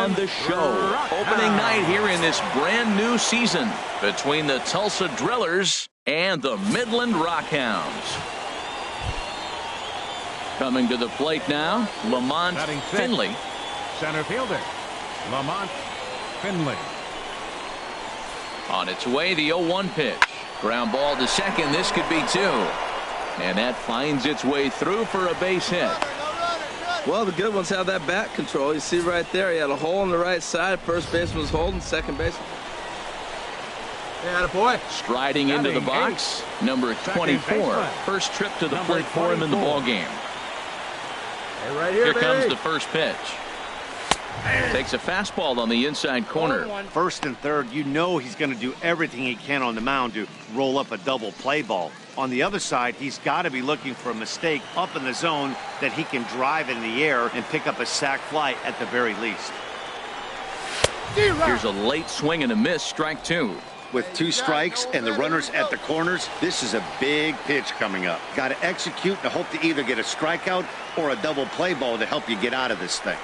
And the show. Opening night here in this brand new season between the Tulsa Drillers and the Midland Rockhounds. Coming to the plate now, Lamont Finley. Center fielder, Lamont Finley. On its way, the 0-1 pitch. Ground ball to second. This could be two. And that finds its way through for a base hit. Well, the good ones have that bat control. You see right there, he had a hole on the right side. First baseman was holding, second baseman. Yeah, boy. Striding into the box, number 24. First trip to the plate for him in the ball game. Hey, right here comes the first pitch. Takes a fastball on the inside corner. First and third, you know he's going to do everything he can on the mound to roll up a double play ball. On the other side, he's got to be looking for a mistake up in the zone that he can drive in the air and pick up a sac fly at the very least. Here's a late swing and a miss, strike two. With two strikes and the runners at the corners, this is a big pitch coming up. Got to execute and hope to either get a strikeout or a double play ball to help you get out of this thing.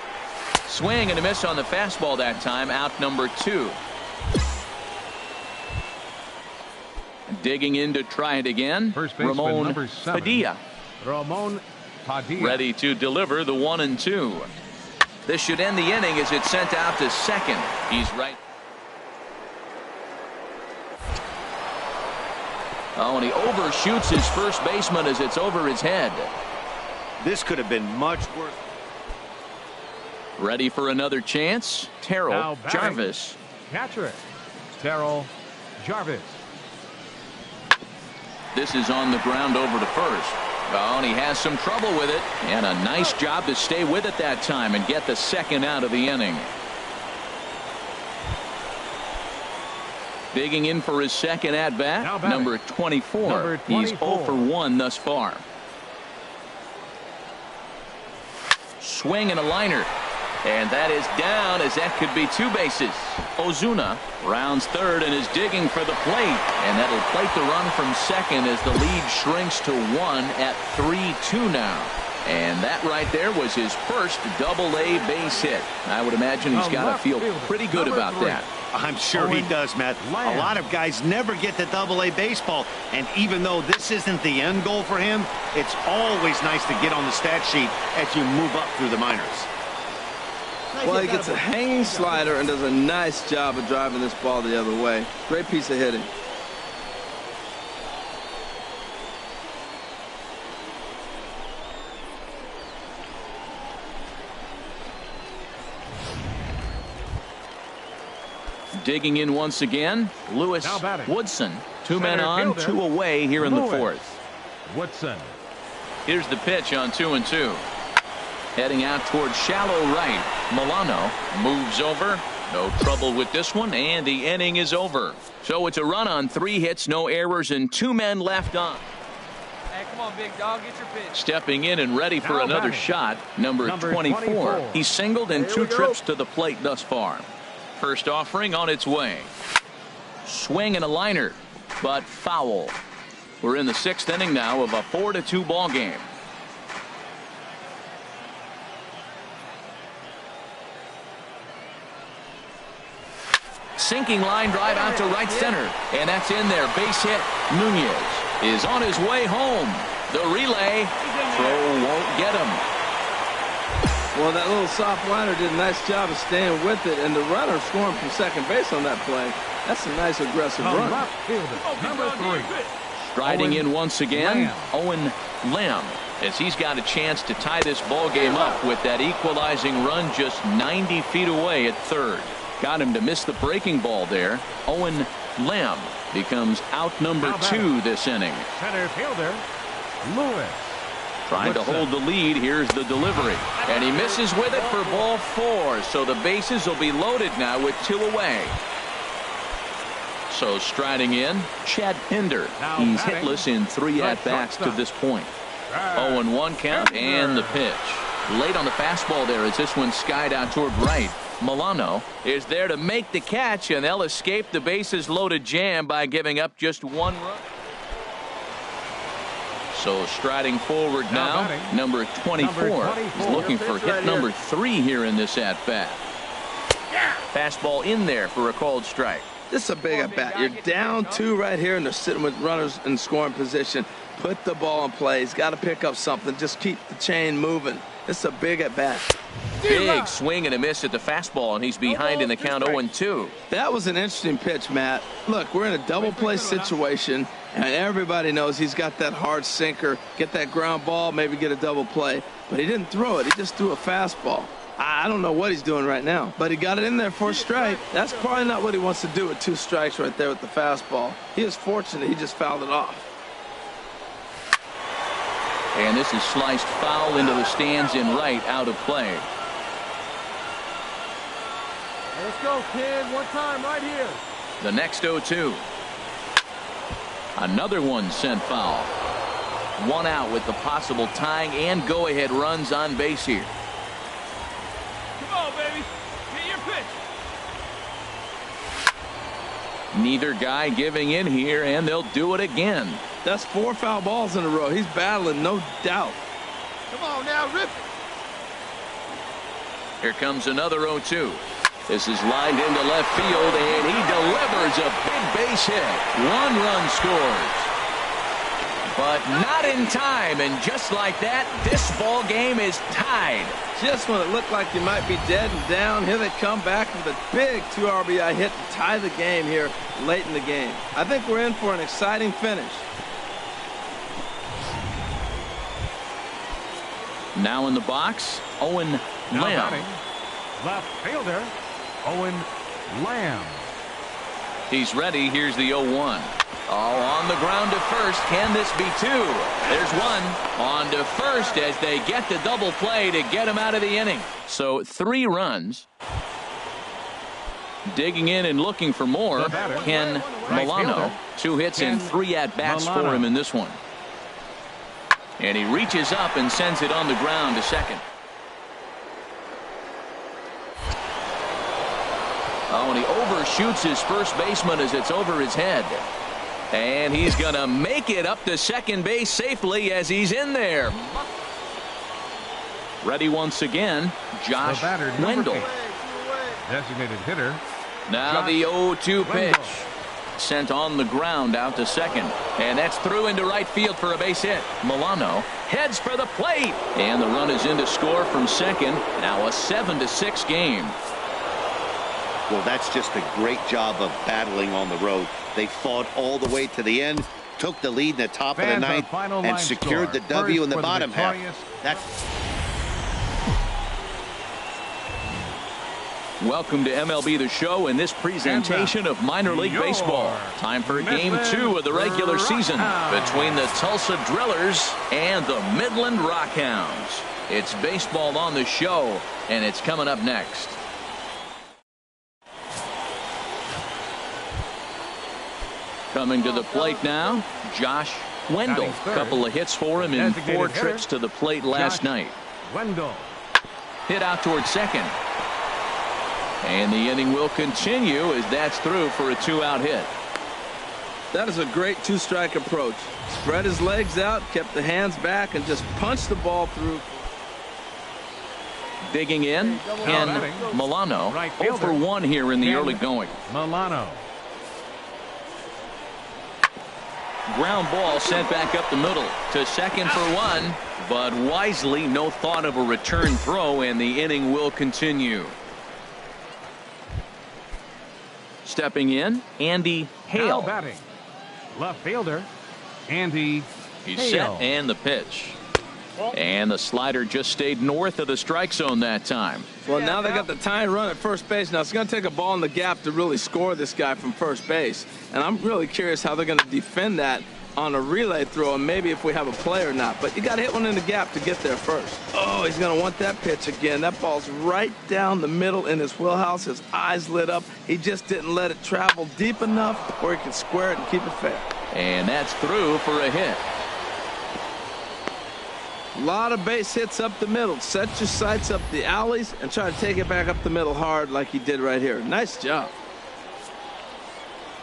Swing and a miss on the fastball that time, out number two. Digging in to try it again, Ramon Padilla. Ramon Padilla. Ready to deliver the 1-2. This should end the inning as it's sent out to second. He's right. Oh, and he overshoots his first baseman as it's over his head. This could have been much worse. Ready for another chance, Terrell Jarvis. Catcher, Terrell Jarvis. This is on the ground over to first. Oh, and he has some trouble with it. And a nice job to stay with it that time and get the second out of the inning. Digging in for his second at-bat, number 24. He's 0 for 1 thus far. Swing and a liner. And that is down, as that could be two bases. Ozuna rounds third and is digging for the plate. And that'll plate the run from second as the lead shrinks to 1 at 3-2 now. And that right there was his first double-A base hit. I would imagine he's got to feel pretty good about that. I'm sure he does, Matt. A lot of guys never get to double-A baseball. And even though this isn't the end goal for him, it's always nice to get on the stat sheet as you move up through the minors. Well, he gets a hanging slider and does a nice job of driving this ball the other way. Great piece of hitting. Digging in once again, Lewis Woodson. Two men on, two away here in the fourth. Woodson. Here's the pitch on 2-2. Heading out towards shallow right. Milano moves over. No trouble with this one, and the inning is over. So it's a run on 3 hits, no errors, and 2 men left on. Hey, come on, big dog, get your pitch. Stepping in and ready for another shot, number 24. He's singled in 2 trips to the plate thus far. First offering on its way. Swing and a liner, but foul. We're in the 6th inning now of a 4-2 ball game. Sinking line drive out to right center, and that's in there. Base hit. Nunez is on his way home. The relay throw won't get him. Well, that little soft liner did a nice job of staying with it, and the runner scoring from second base on that play. That's a nice aggressive run. Left fielder, number 3. Striding in once again, Owen Lamb, as he's got a chance to tie this ball game up with that equalizing run just 90 feet away at third. Got him to miss the breaking ball there. Owen Lamb becomes out number 2 this inning. Center fielder, Lewis. Trying to hold the lead. Here's the delivery. And he misses with it for ball 4. So the bases will be loaded now with 2 away. So striding in, Chad Pinder. He's hitless in 3 at-bats to this point. 0-1 count and the pitch. Late on the fastball there as this one skied out toward right. Milano is there to make the catch, and they'll escape the bases loaded jam by giving up just 1 run. So striding forward now, number 24. He's looking for hit number 3 here in this at-bat. Fastball in there for a called strike. This is a big at bat. You're down 2 right here, and they're sitting with runners in scoring position. Put the ball in play. He's got to pick up something. Just keep the chain moving. This is a big at bat. Big swing and a miss at the fastball, and he's behind in the count 0-2. That was an interesting pitch, Matt. Look, we're in a double play situation, and everybody knows he's got that hard sinker. Get that ground ball, maybe get a double play. But he didn't throw it. He just threw a fastball. I don't know what he's doing right now, but he got it in there for a strike. That's probably not what he wants to do with 2 strikes right there with the fastball. He is fortunate he just fouled it off. And this is sliced foul into the stands in right, out of play. Let's go, kid. One time right here. The next 0-2. Another one sent foul. 1 out with the possible tying and go-ahead runs on base here. Come on, baby. Get your pitch. Neither guy giving in here, and they'll do it again. That's 4 foul balls in a row. He's battling, no doubt. Come on now, rip. Here comes another 0-2. This is lined into left field, and he delivers a big base hit. 1 run scores. But not in time, and just like that, this ball game is tied. Just when it looked like you might be dead and down, here they come back with a big 2 RBI hit to tie the game here late in the game. I think we're in for an exciting finish. Now in the box, Owen Now Lamb. batting, left fielder, Owen Lamb. He's ready. Here's the 0-1. Oh, on the ground to first. Can this be 2? There's 1. On to first as they get the double play to get him out of the inning. So 3 runs. Digging in and looking for more, Ken Milano. 2 hits and 3 at-bats for him in this one. And he reaches up and sends it on the ground to second. Oh, and he overshoots his first baseman as it's over his head. And he's going to make it up to second base safely as he's in there. Ready once again, Josh Wendell. Designated hitter. Now Josh the 0-2 pitch. Wendell. Sent on the ground out to second. And that's through into right field for a base hit. Milano heads for the plate. And the run is in to score from second. Now a 7-6 game. Well, that's just a great job of battling on the road. They fought all the way to the end, took the lead in the top of the ninth, and secured the W in the bottom half. Welcome to MLB The Show and this presentation of minor league baseball. Time for game 2 of the regular season between the Tulsa Drillers and the Midland Rockhounds. It's baseball on the show, and it's coming up next. Coming to the plate now, Josh Wendell. Couple of hits for him in 4 trips to the plate last night. Wendell. Hit out toward second. And the inning will continue as that's through for a 2-out hit. That is a great 2-strike approach. Spread his legs out, kept the hands back, and just punched the ball through. Digging in, Ken Milano. 0 for 1 here in the early going. Milano. Ground ball sent back up the middle to second for 1, but wisely no thought of a return throw, and the inning will continue. Stepping in, Andy Hale. Now batting, left fielder, Andy He's Hale. set, and the pitch. And the slider just stayed north of the strike zone that time. Well, now they got the tying run at first base. Now it's going to take a ball in the gap to really score this guy from first base. And I'm really curious how they're going to defend that on a relay throw, and maybe if we have a play or not. But you got to hit one in the gap to get there first. Oh, he's going to want that pitch again. That ball's right down the middle in his wheelhouse. His eyes lit up. He just didn't let it travel deep enough where he could square it and keep it fair. And that's through for a hit. A lot of base hits up the middle. Set your sights up the alleys and try to take it back up the middle hard like he did right here. Nice job.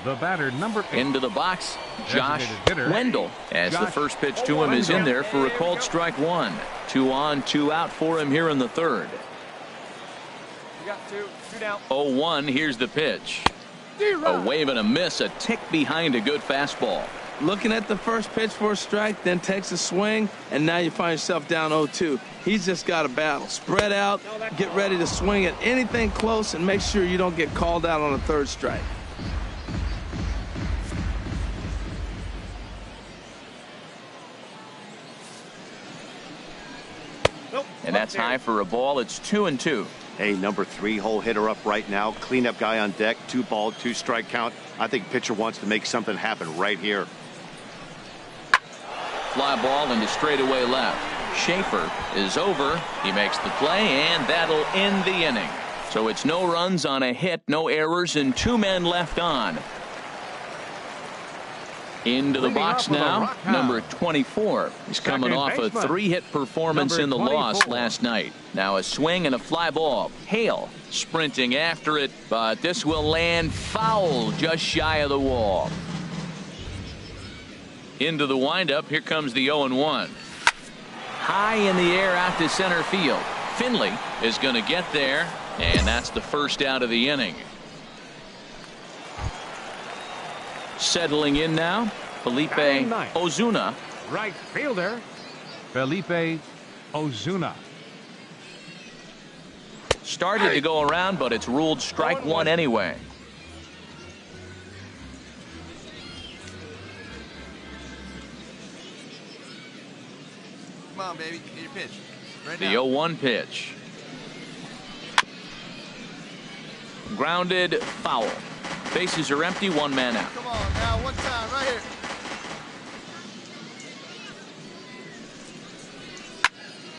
The batter, number 8. Into the box, Josh hitter, Wendell. As the Josh first pitch to him is in there for a called strike 1. 2 on, 2 out for him here in the third. We got two down. 0-1. Here's the pitch. A wave and a miss, a tick behind a good fastball. Looking at the first pitch for a strike, then takes a swing, and now you find yourself down 0-2. He's just got a battle. Spread out, get ready to swing at anything close, and make sure you don't get called out on a third strike. And that's high for a ball. It's 2-2. Hey, number 3 hole hitter up right now. Cleanup guy on deck. 2 ball, 2 strike count. I think pitcher wants to make something happen right here. Fly ball into straightaway left. Schaefer is over. He makes the play, and that'll end the inning. So it's no runs on a hit, no errors, and 2 men left on. Into the box now, number 24. He's coming off a 3-hit performance in the loss last night. Now a swing and a fly ball. Hale sprinting after it, but this will land foul just shy of the wall. Into the windup, here comes the 0-1. High in the air out to center field. Finley is going to get there, and that's the first out of the inning. Settling in now, Felipe Ozuna. Right fielder, Felipe Ozuna. Started to go around, but it's ruled strike one anyway. Come on, baby. Get your pitch. Right The now. 0-1 pitch. Grounded, foul. Bases are empty, 1 man out. Come on now, one time, right here.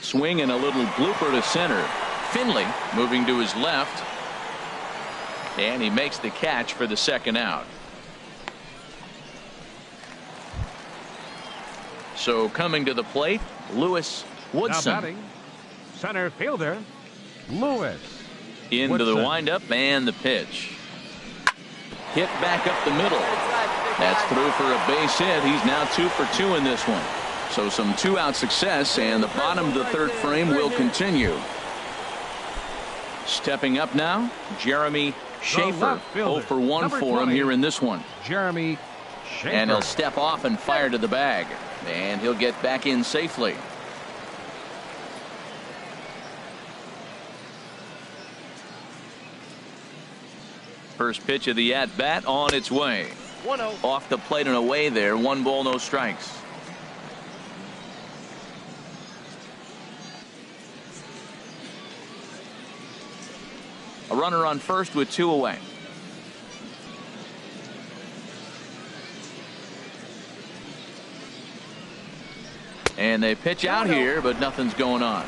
Swing and a little blooper to center. Finley moving to his left. And he makes the catch for the second out. So coming to the plate, Lewis Now Woodson. batting, center fielder, Lewis. Into the Woodson. windup and the pitch. Hit back up the middle. That's through for a base hit. He's now 2 for 2 in this one. So some 2-out success, and the bottom of the third frame will continue. Stepping up now, Jeremy Schaefer. left fielder, 0 for 1 number for him 20. here in this one. Jeremy Schaefer. And he'll step off and fire to the bag. And he'll get back in safely. First pitch of the at-bat on its way. 1-0. Off the plate and away there. 1 ball, no strikes. A runner on first with 2 away. And they pitch out here, but nothing's going on.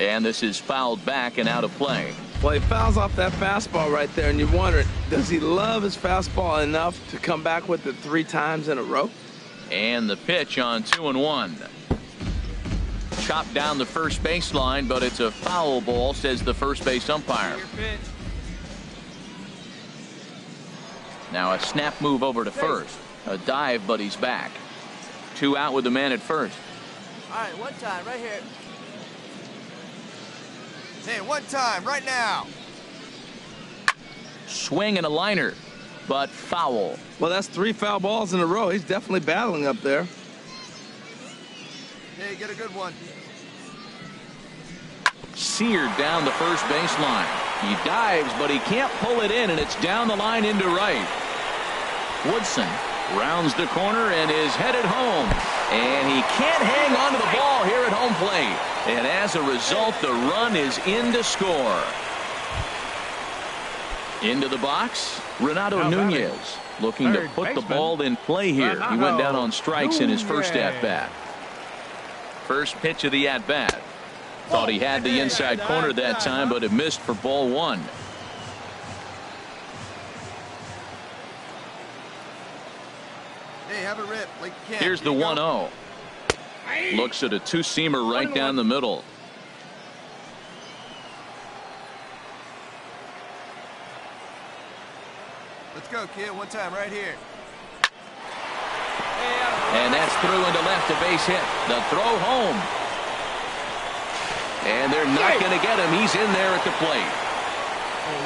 And this is fouled back and out of play. Well, he fouls off that fastball right there, and you wonder, does he love his fastball enough to come back with it 3 times in a row? And the pitch on 2-1. Chopped down the first baseline, but it's a foul ball, says the first base umpire. Your pitch. Now a snap move over to first. A dive, but he's back. 2 out with the man at first. All right, one time, right here. Hey, one time, right now. Swing and a liner, but foul. Well, that's 3 foul balls in a row. He's definitely battling up there. Hey, get a good one. Seared down the first baseline. He dives, but he can't pull it in, and it's down the line into right. Woodson rounds the corner and is headed home. And he can't hang on to the ball here at home plate. And as a result, the run is in to score. Into the box, Renato Now Nunez batting, looking to third put the baseman, ball in play here. He went Renato down on strikes in his first Nunez. at-bat. First pitch of the at-bat. Thought he had the inside corner that time, but it missed for ball 1. Hey, have a rip like you can. Here's the 1-0. Looks at a 2-seamer right down the middle. Let's go, kid. One time right here. And that's through into left, a base hit. The throw home. And they're not going to get him. He's in there at the plate.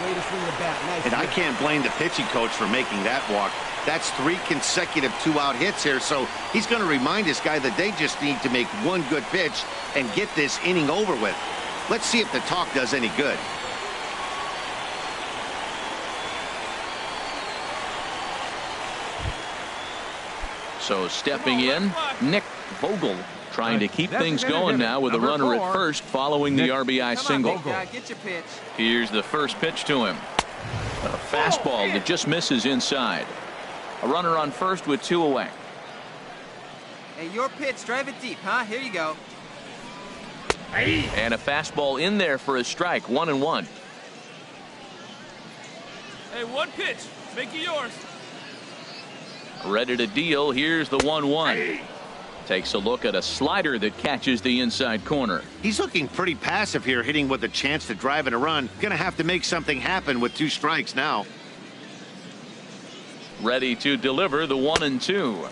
Way to swing the bat. Nice. And I can't blame the pitching coach for making that walk. That's 3 consecutive 2-out hits here, so he's going to remind this guy that they just need to make one good pitch and get this inning over with. Let's see if the talk does any good. So stepping in, Nick Vogel trying to keep things going now with a runner at first following the RBI single. Get your pitch. Here's the first pitch to him. A fastball that just misses inside. A runner on first with 2 away. Hey, your pitch. Drive it deep, huh? Here you go. And a fastball in there for a strike. 1-1. Hey, one pitch. Make it yours. Ready to deal. Here's the 1-1. Takes a look at a slider that catches the inside corner. He's looking pretty passive here, hitting with a chance to drive in a run. Gonna have to make something happen with 2 strikes now. Ready to deliver the 1-2.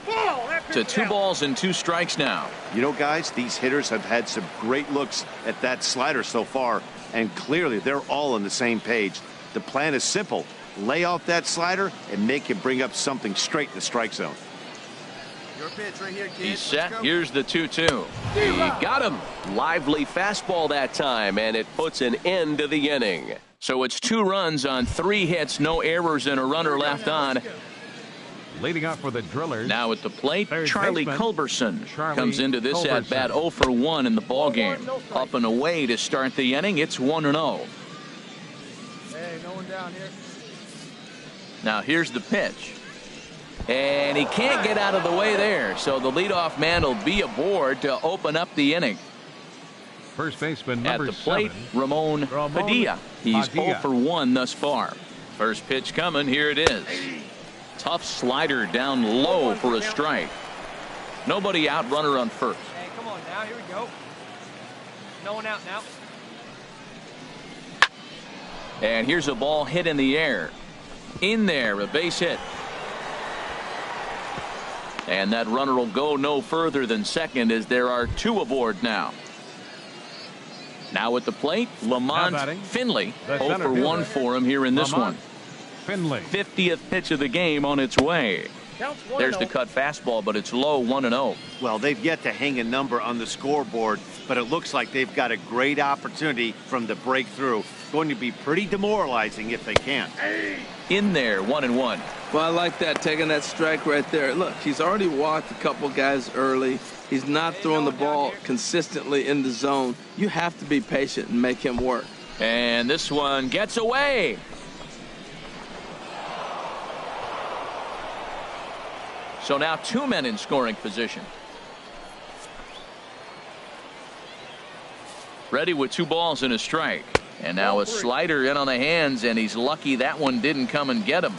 To 2 balls and 2 strikes now. You know, guys, these hitters have had some great looks at that slider so far, and clearly they're all on the same page. The plan is simple. Lay off that slider and make him bring up something straight in the strike zone. Your pitch right here, kid. He's set. Here's the 2-2. He got him. Lively fastball that time, and it puts an end to the inning. So it's 2 runs on 3 hits, no errors, and a runner left on. Leading up for the Drillers. Now at the plate, Third Charlie baseman, Culberson Charlie comes into this Culberson. at-bat 0 for 1 in the ballgame. Up and away to start the inning. It's 1-0. Hey, no one down here. Now here's the pitch. And he can't get out of the way there. So the leadoff man will be aboard to open up the inning. First baseman At number the plate, 7. Ramon Padilla. He's 0 for 1 thus far. First pitch coming. Here it is. Tough slider down low for a strike. Nobody out, runner on first. Hey, come on now. Here we go. No one out now. And here's a ball hit in the air. In there, a base hit. And that runner will go no further than second as there are 2 aboard now. Now at the plate, Lamont Finley. The 0 center for 1 fielder. for him here in this Lamont one. Finley. 50th pitch of the game on its way. There's the cut fastball, but it's low, 1-0. Well, they've yet to hang a number on the scoreboard, but it looks like they've got a great opportunity from the breakthrough. Going to be pretty demoralizing if they can't. In there, 1-1. Well, I like that, taking that strike right there. Look, he's already walked a couple guys early. He's not throwing the ball consistently in the zone. You have to be patient and make him work. And this one gets away. So now 2 men in scoring position. Ready with 2 balls and a strike. And now a slider in on the hands, and he's lucky that one didn't come and get him.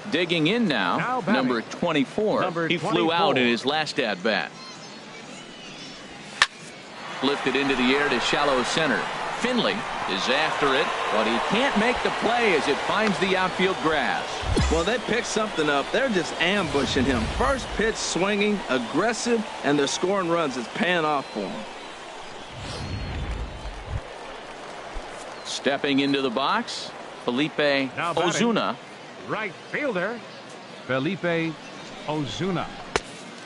Digging in now batting, number 24. Number He 24. flew out in his last at bat. Lifted into the air to shallow center. Finley is after it, but he can't make the play as it finds the outfield grass. Well, they picked something up. They're just ambushing him. First pitch swinging, aggressive, and they're scoring runs. It's paying off for them. Stepping into the box, Felipe Now batting. Ozuna. Right fielder, Felipe Ozuna.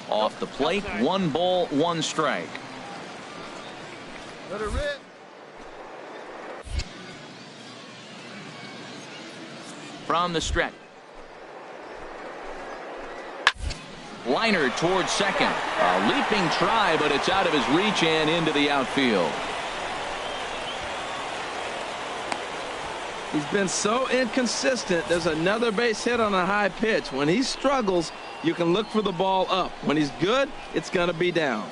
Off the plate, 1 ball, 1 strike. Let it rip. From the stretch. Liner towards second. A leaping try, but it's out of his reach and into the outfield. He's been so inconsistent. There's another base hit on a high pitch. When he struggles, you can look for the ball up. When he's good, it's going to be down.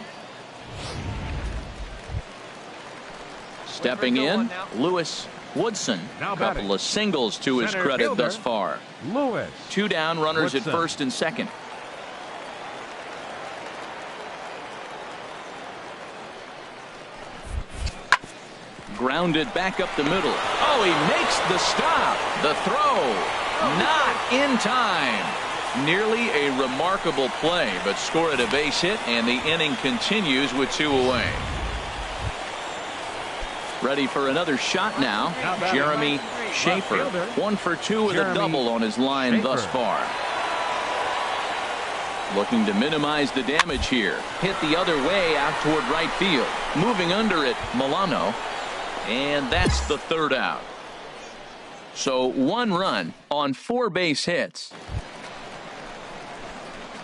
Stepping in, Lewis Woodson. Now A couple batting. of singles to his Center credit fielder. thus far. Lewis. 2 down, runners at Woodson. first and second. Grounded back up the middle. Oh, he makes the stop. The throw. Not in time. Nearly a remarkable play, but scored a base hit, and the inning continues with 2 away. Ready for another shot now. Jeremy Schaefer. 1 for 2 with a double on his line thus far. Looking to minimize the damage here. Hit the other way out toward right field. Moving under it, Milano. And that's the 3rd out. So 1 run on 4 base hits.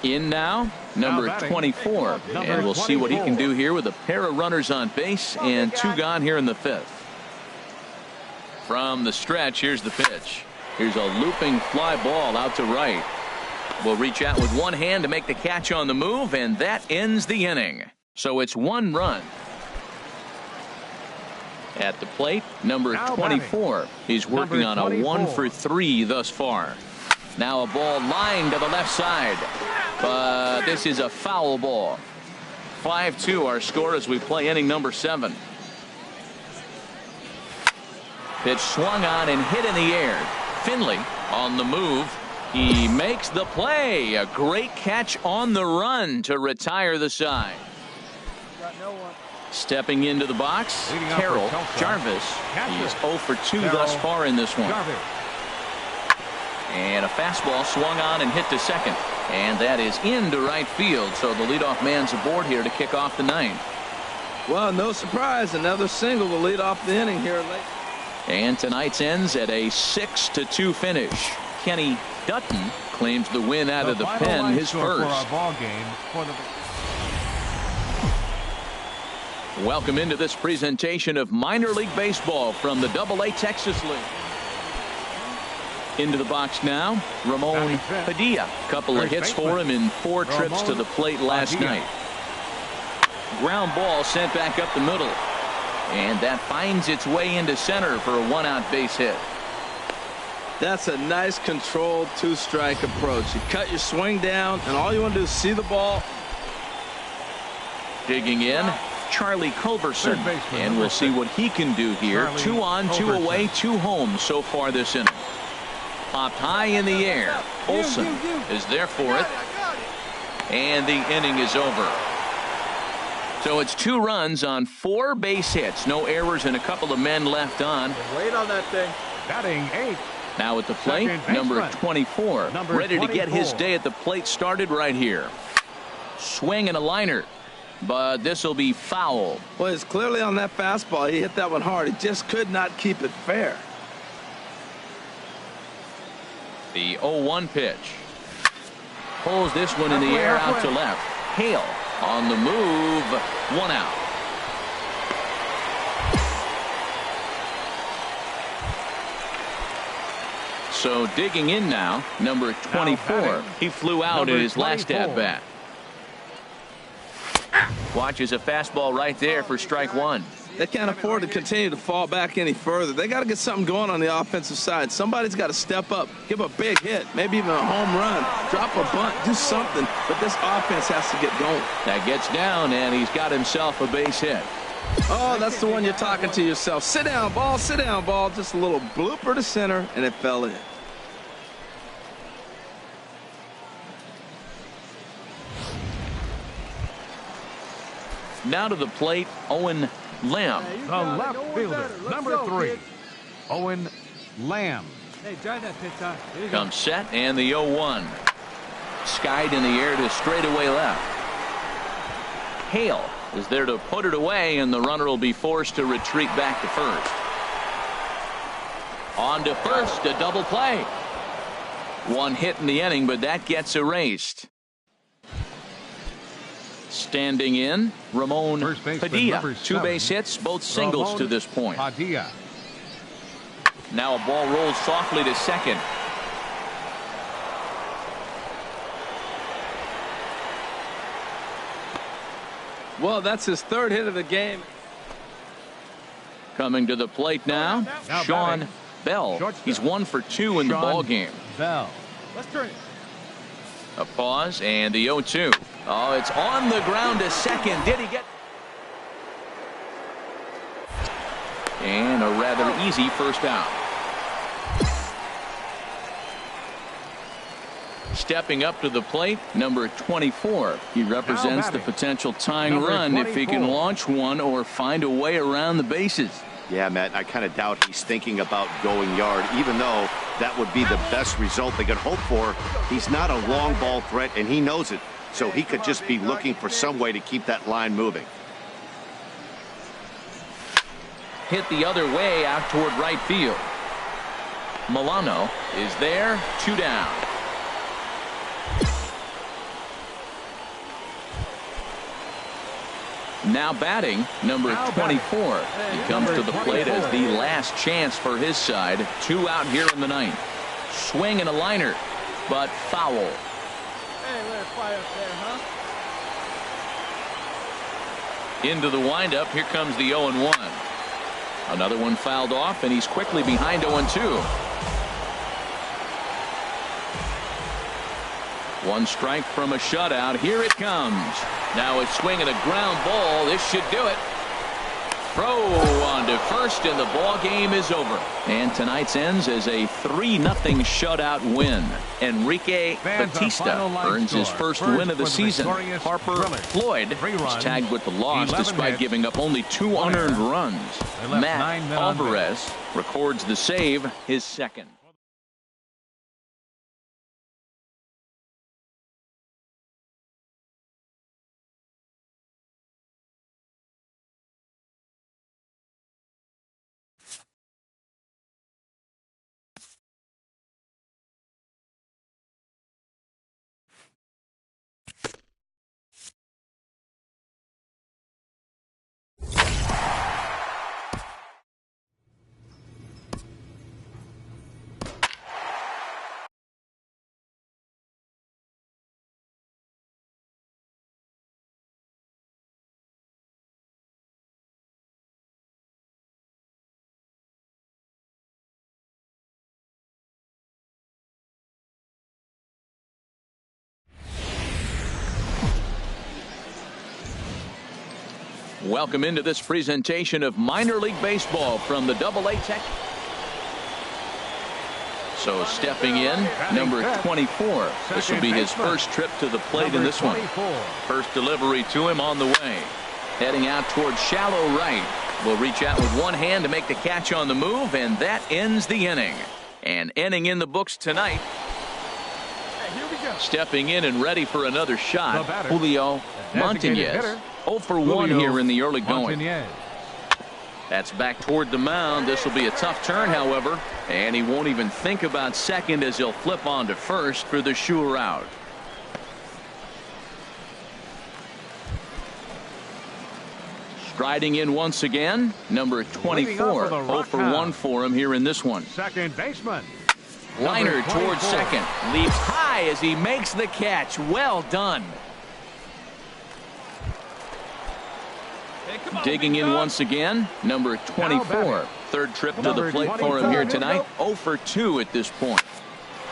In now, number 24. And we'll see what he can do here with a pair of runners on base and 2 gone here in the 5th. From the stretch, here's the pitch. Here's a looping fly ball out to right. Will reach out with one hand to make the catch on the move, and that ends the inning. So it's 1 run. At the plate, number 24. He's working on a 1 for 3 thus far. Now a ball lined to the left side, but this is a foul ball. 5-2 our score as we play inning number 7. Pitch swung on and hit in the air. Finley on the move. He makes the play. A great catch on the run to retire the side. Stepping into the box, Carroll Jarvis. He's 0 for 2 thus far in this one. And a fastball swung on and hit to second. And that is into right field. So the leadoff man's aboard here to kick off the 9th. Well, no surprise. Another single to lead off the inning here late. And tonight's ends at a 6-2 finish. Kenny Dutton claims the win out of the pen, his first. Welcome into this presentation of minor league baseball from the AA Texas League. Into the box now, Ramon Padilla. Couple of hits for him in 4 trips to the plate last night. Ground ball sent back up the middle. And that finds its way into center for a 1-out base hit. That's a nice controlled 2-strike approach. You cut your swing down, and all you want to do is see the ball. Digging in, Charlie Culberson. And we'll see what he can do here. 2 on, 2 away, 2 home so far this inning. Popped high in the air. Olson is there for it. And the inning is over. So it's 2 runs on 4 base hits. No errors and a couple of men left on. Wait on that thing. Batting 8. Now at the plate, number 24. Ready to get his day at the plate started right here. Swing and a liner. But this will be foul. Well, it's clearly on that fastball. He hit that one hard. He just could not keep it fair. The 0-1 pitch. Pulls this one in the air out to left. Hale on the move. 1 out. So digging in now, number 24. He flew out in his last at-bat. Watches a fastball right there for strike 1. They can't afford to continue to fall back any further. They got to get something going on the offensive side. Somebody's got to step up, give a big hit, maybe even a home run, drop a bunt, do something. But this offense has to get going. That gets down, and he's got himself a base hit. Oh, that's the one you're talking to yourself. Sit down, ball, sit down, ball. Just a little blooper to center, and it fell in. Now to the plate, Owen Lamb. The left fielder, number 3, Owen Lamb. Hey, drive that pitch on. Comes set, and the 0-1. Skied in the air to straightaway left. Hale is there to put it away, and the runner will be forced to retreat back to first. On to first, a double play. 1 hit in the inning, but that gets erased. Standing in, Ramon Padilla. 2 base hits, both singles to this point. Padilla. Now a ball rolls softly to second. Well, that's his 3rd hit of the game. Coming to the plate now, Sean Bell. He's 1 for 2 in the ball game. Bell. Let's turn it. A pause and the 0-2. Oh, it's on the ground to second. Did he get? And a rather easy first out. Stepping up to the plate, number 24. He represents the potential tying run if he can launch one or find a way around the bases. Yeah, Matt, I kind of doubt he's thinking about going yard, even though that would be the best result they could hope for. He's not a long ball threat, and he knows it, so he could just be looking for some way to keep that line moving. Hit the other way out toward right field. Milano is there, 2 down. Now batting, number 24. He comes to the plate as the last chance for his side. 2 out here in the ninth. Swing and a liner, but foul. Hey, let it fly up there, huh? Into the windup, here comes the 0-1. Another one fouled off, and he's quickly behind 0-2. 1 strike from a shutout. Here it comes. Now it's swinging a ground ball. This should do it. Throw on to first, and the ball game is over. And tonight's ends as a 3-0 shutout win. Enrique Batista earns his first win of the season. Harper Floyd is tagged with the loss despite giving up only 2 unearned runs. Matt Alvarez records the save, his second. Welcome into this presentation of minor league baseball from the AA Tech. So stepping in, number 24. This will be his first trip to the plate in this one. First delivery to him on the way. Heading out towards shallow right. Will reach out with one hand to make the catch on the move, and that ends the inning. An inning in the books tonight. Stepping in and ready for another shot, Julio Montanez. 0 for 1 here in the early going. That's back toward the mound. This will be a tough turn, however, and he won't even think about second as he'll flip on to first for the sure out. Striding in once again, number 24. 0 for 1 for him here in this one. Second baseman. Liner towards second. Leaps high as he makes the catch. Well done. Digging in once again, number 24. Third trip to the plate for him here tonight. 0 for 2 at this point.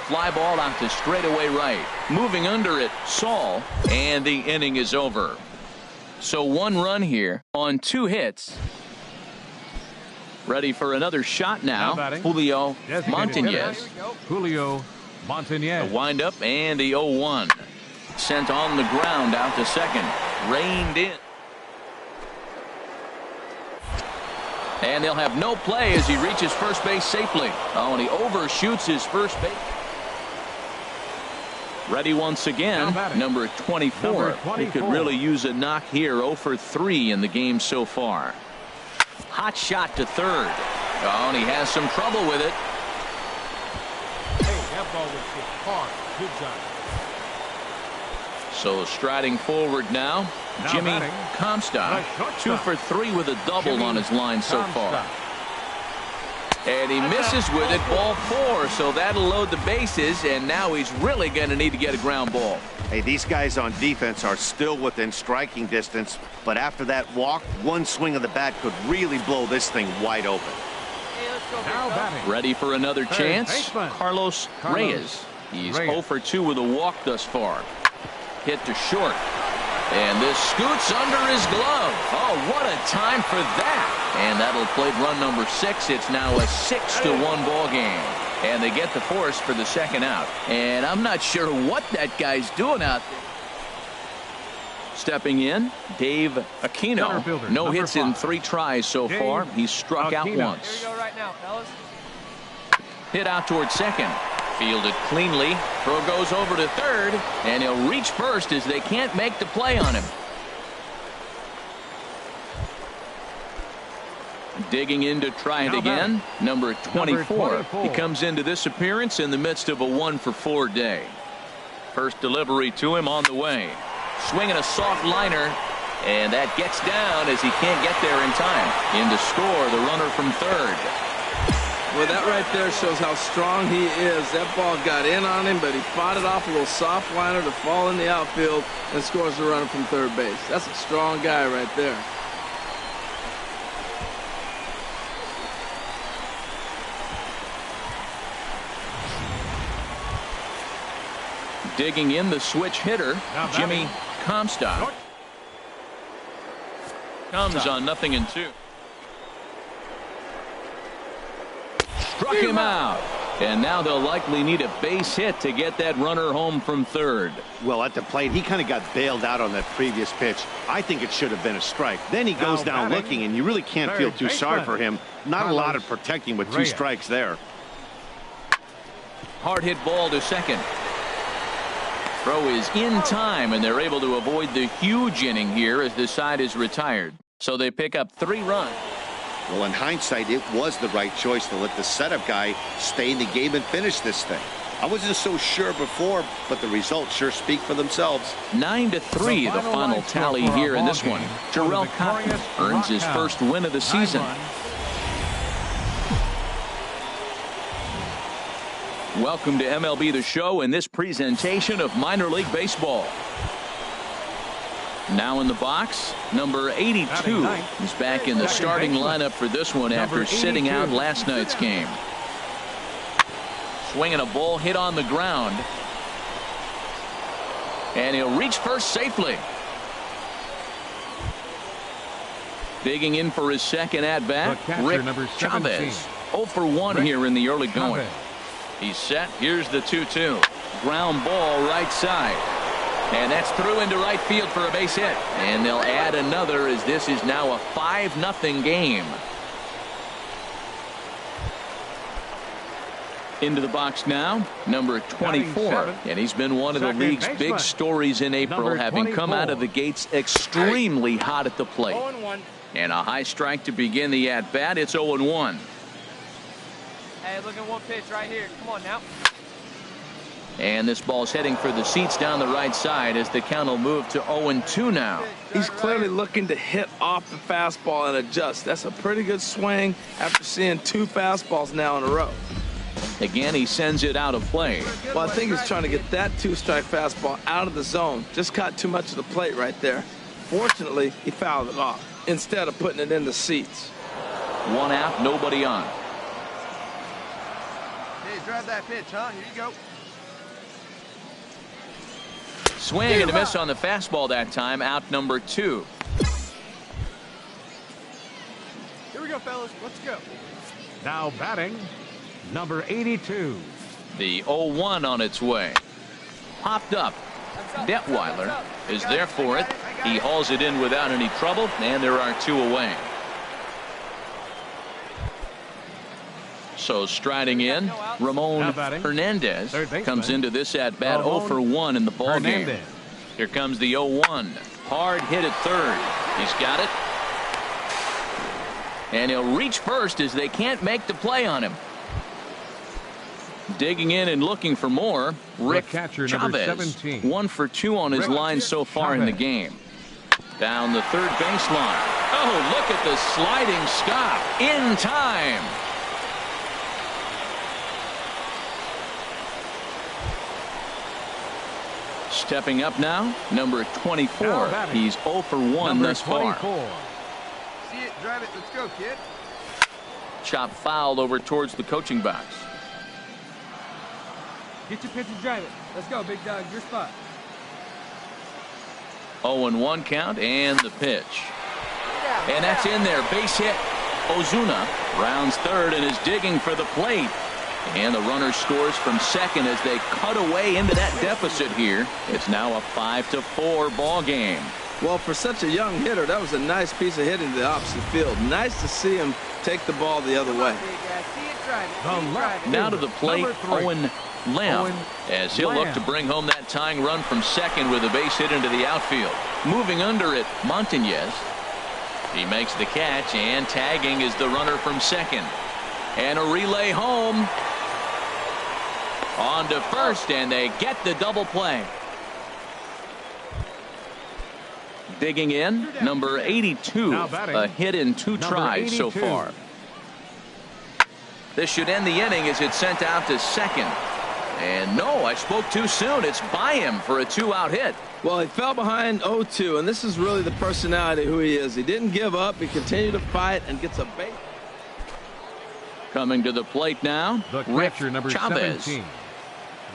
Fly ball out to straightaway right. Moving under it, Saul, and the inning is over. So 1 run here on 2 hits. Ready for another shot now, Julio Montanez. Julio Montanez. A windup and the 0-1. Sent on the ground out to second. Reined in. And they'll have no play as he reaches first base safely. Oh, and he overshoots his first base. Ready once again, number 24. He could really use a knock here. 0 for 3 in the game so far. Hot shot to third. Oh, and he has some trouble with it. Hey, that ball was hit hard. Good job. So striding forward now, Jimmy Comstock. 2 for 3 with a double on his line so far. And he misses with it, ball 4, so that'll load the bases, and now he's really going to need to get a ground ball. Hey, these guys on defense are still within striking distance, but after that walk, 1 swing of the bat could really blow this thing wide open. Hey, let's go, Now batting. Ready for another chance? baseman. Carlos Reyes. He's 0 for 2 with a walk thus far. Hit to short. And this scoots under his glove. Oh, what a time for that. And that'll play run number 6. It's now a 6-1 ball game. And they get the force for the second out. And I'm not sure what that guy's doing out there. Stepping in, Dave Aquino. No hits in 3 tries so far. He's struck out once. Here we go right now, fellas. Hit out towards second. Fielded cleanly. Throw goes over to third. And he'll reach first as they can't make the play on him. Digging in to try it again. Number 24. He comes into this appearance in the midst of a 1-for-4 day. First delivery to him on the way. Swinging a soft liner. And that gets down as he can't get there in time. In to score the runner from third. Well, that right there shows how strong he is. That ball got in on him, but he fought it off a little soft liner to fall in the outfield and scores the runner from third base. That's a strong guy right there. Digging in the switch hitter, Jimmy Comstock. Comes on 0-2. Struck him out. And now they'll likely need a base hit to get that runner home from third. Well, at the plate, he kind of got bailed out on that previous pitch. I think it should have been a strike. Then he goes down looking, and you really can't feel too sorry for him. Not a lot of protecting with 2 strikes there. Hard hit ball to second. Throw is in time, and they're able to avoid the huge inning here as the side is retired. So they pick up 3 runs. Well, in hindsight, it was the right choice to let the setup guy stay in the game and finish this thing. I wasn't so sure before, but the results sure speak for themselves. 9-3, the final tally here in this one. Jarrell Cotton earns his first win of the season. Welcome to MLB The Show in this presentation of minor league baseball. Now in the box, number 82. He's back in the starting lineup for this one after sitting out last night's game. Swinging a ball hit on the ground. And he'll reach first safely. Digging in for his second at-bat, Rick Chavez. 0 for 1 here in the early going. He's set. Here's the 2-2. Ground ball right side. And that's through into right field for a base hit. And they'll add another as this is now a 5-0 game. Into the box now, number 24. And he's been one of the league's big stories in April, having come out of the gates extremely hot at the plate. And a high strike to begin the at-bat. It's 0-1. Hey, look at one pitch right here. Come on now. And this ball's heading for the seats down the right side as the count will move to 0-2 now. He's clearly looking to hit off the fastball and adjust. That's a pretty good swing after seeing 2 fastballs now in a row. Again, he sends it out of play. Well, I think he's trying to get that 2-strike fastball out of the zone. Just caught too much of the plate right there. Fortunately, he fouled it off instead of putting it in the seats. 1 out, nobody on. Hey, drive that pitch, huh? Here you go. Swing and a miss on the fastball that time. Out number 2. Here we go, fellas. Let's go. Now batting, number 82. The 0-1 on its way. Popped up. Detweiler is there for it. He hauls it in without any trouble, and there are 2 away. So striding in, Ramon Hernandez comes into this at-bat 0 for 1 in the ball game. Here comes the 0-1. Hard hit at third. He's got it. And he'll reach first as they can't make the play on him. Digging in and looking for more, Rick Chavez. 1 for 2 on his line so far in the game. Down the third baseline. Oh, look at the sliding stop. In time. Stepping up now, number 24. He's 0 for 1 thus far. See it, drive it. Let's go, kid. Chop fouled over towards the coaching box. Get your pitch and drive it. Let's go, big dog. Your spot. 0-1 count and the pitch. And that's in there. Base hit. Ozuna rounds third and is digging for the plate. And the runner scores from second as they cut away into that deficit here. It's now a 5-4 ball game. Well, for such a young hitter, that was a nice piece of hitting to the opposite field. Nice to see him take the ball the other way. Now to the plate, Owen Lamb, as he'll look to bring home that tying run from second with a base hit into the outfield. Moving under it, Montañez. He makes the catch, and tagging is the runner from second. And a relay home. On to first, and they get the double play. Digging in, number 82, a hit in 2 tries so far. This should end the inning as it's sent out to second. And no, I spoke too soon. It's by him for a 2-out hit. Well, he fell behind 0-2, and this is really the personality who he is. He didn't give up. He continued to fight and gets a base. Coming to the plate now, The Rick catcher, number Chavez. 17.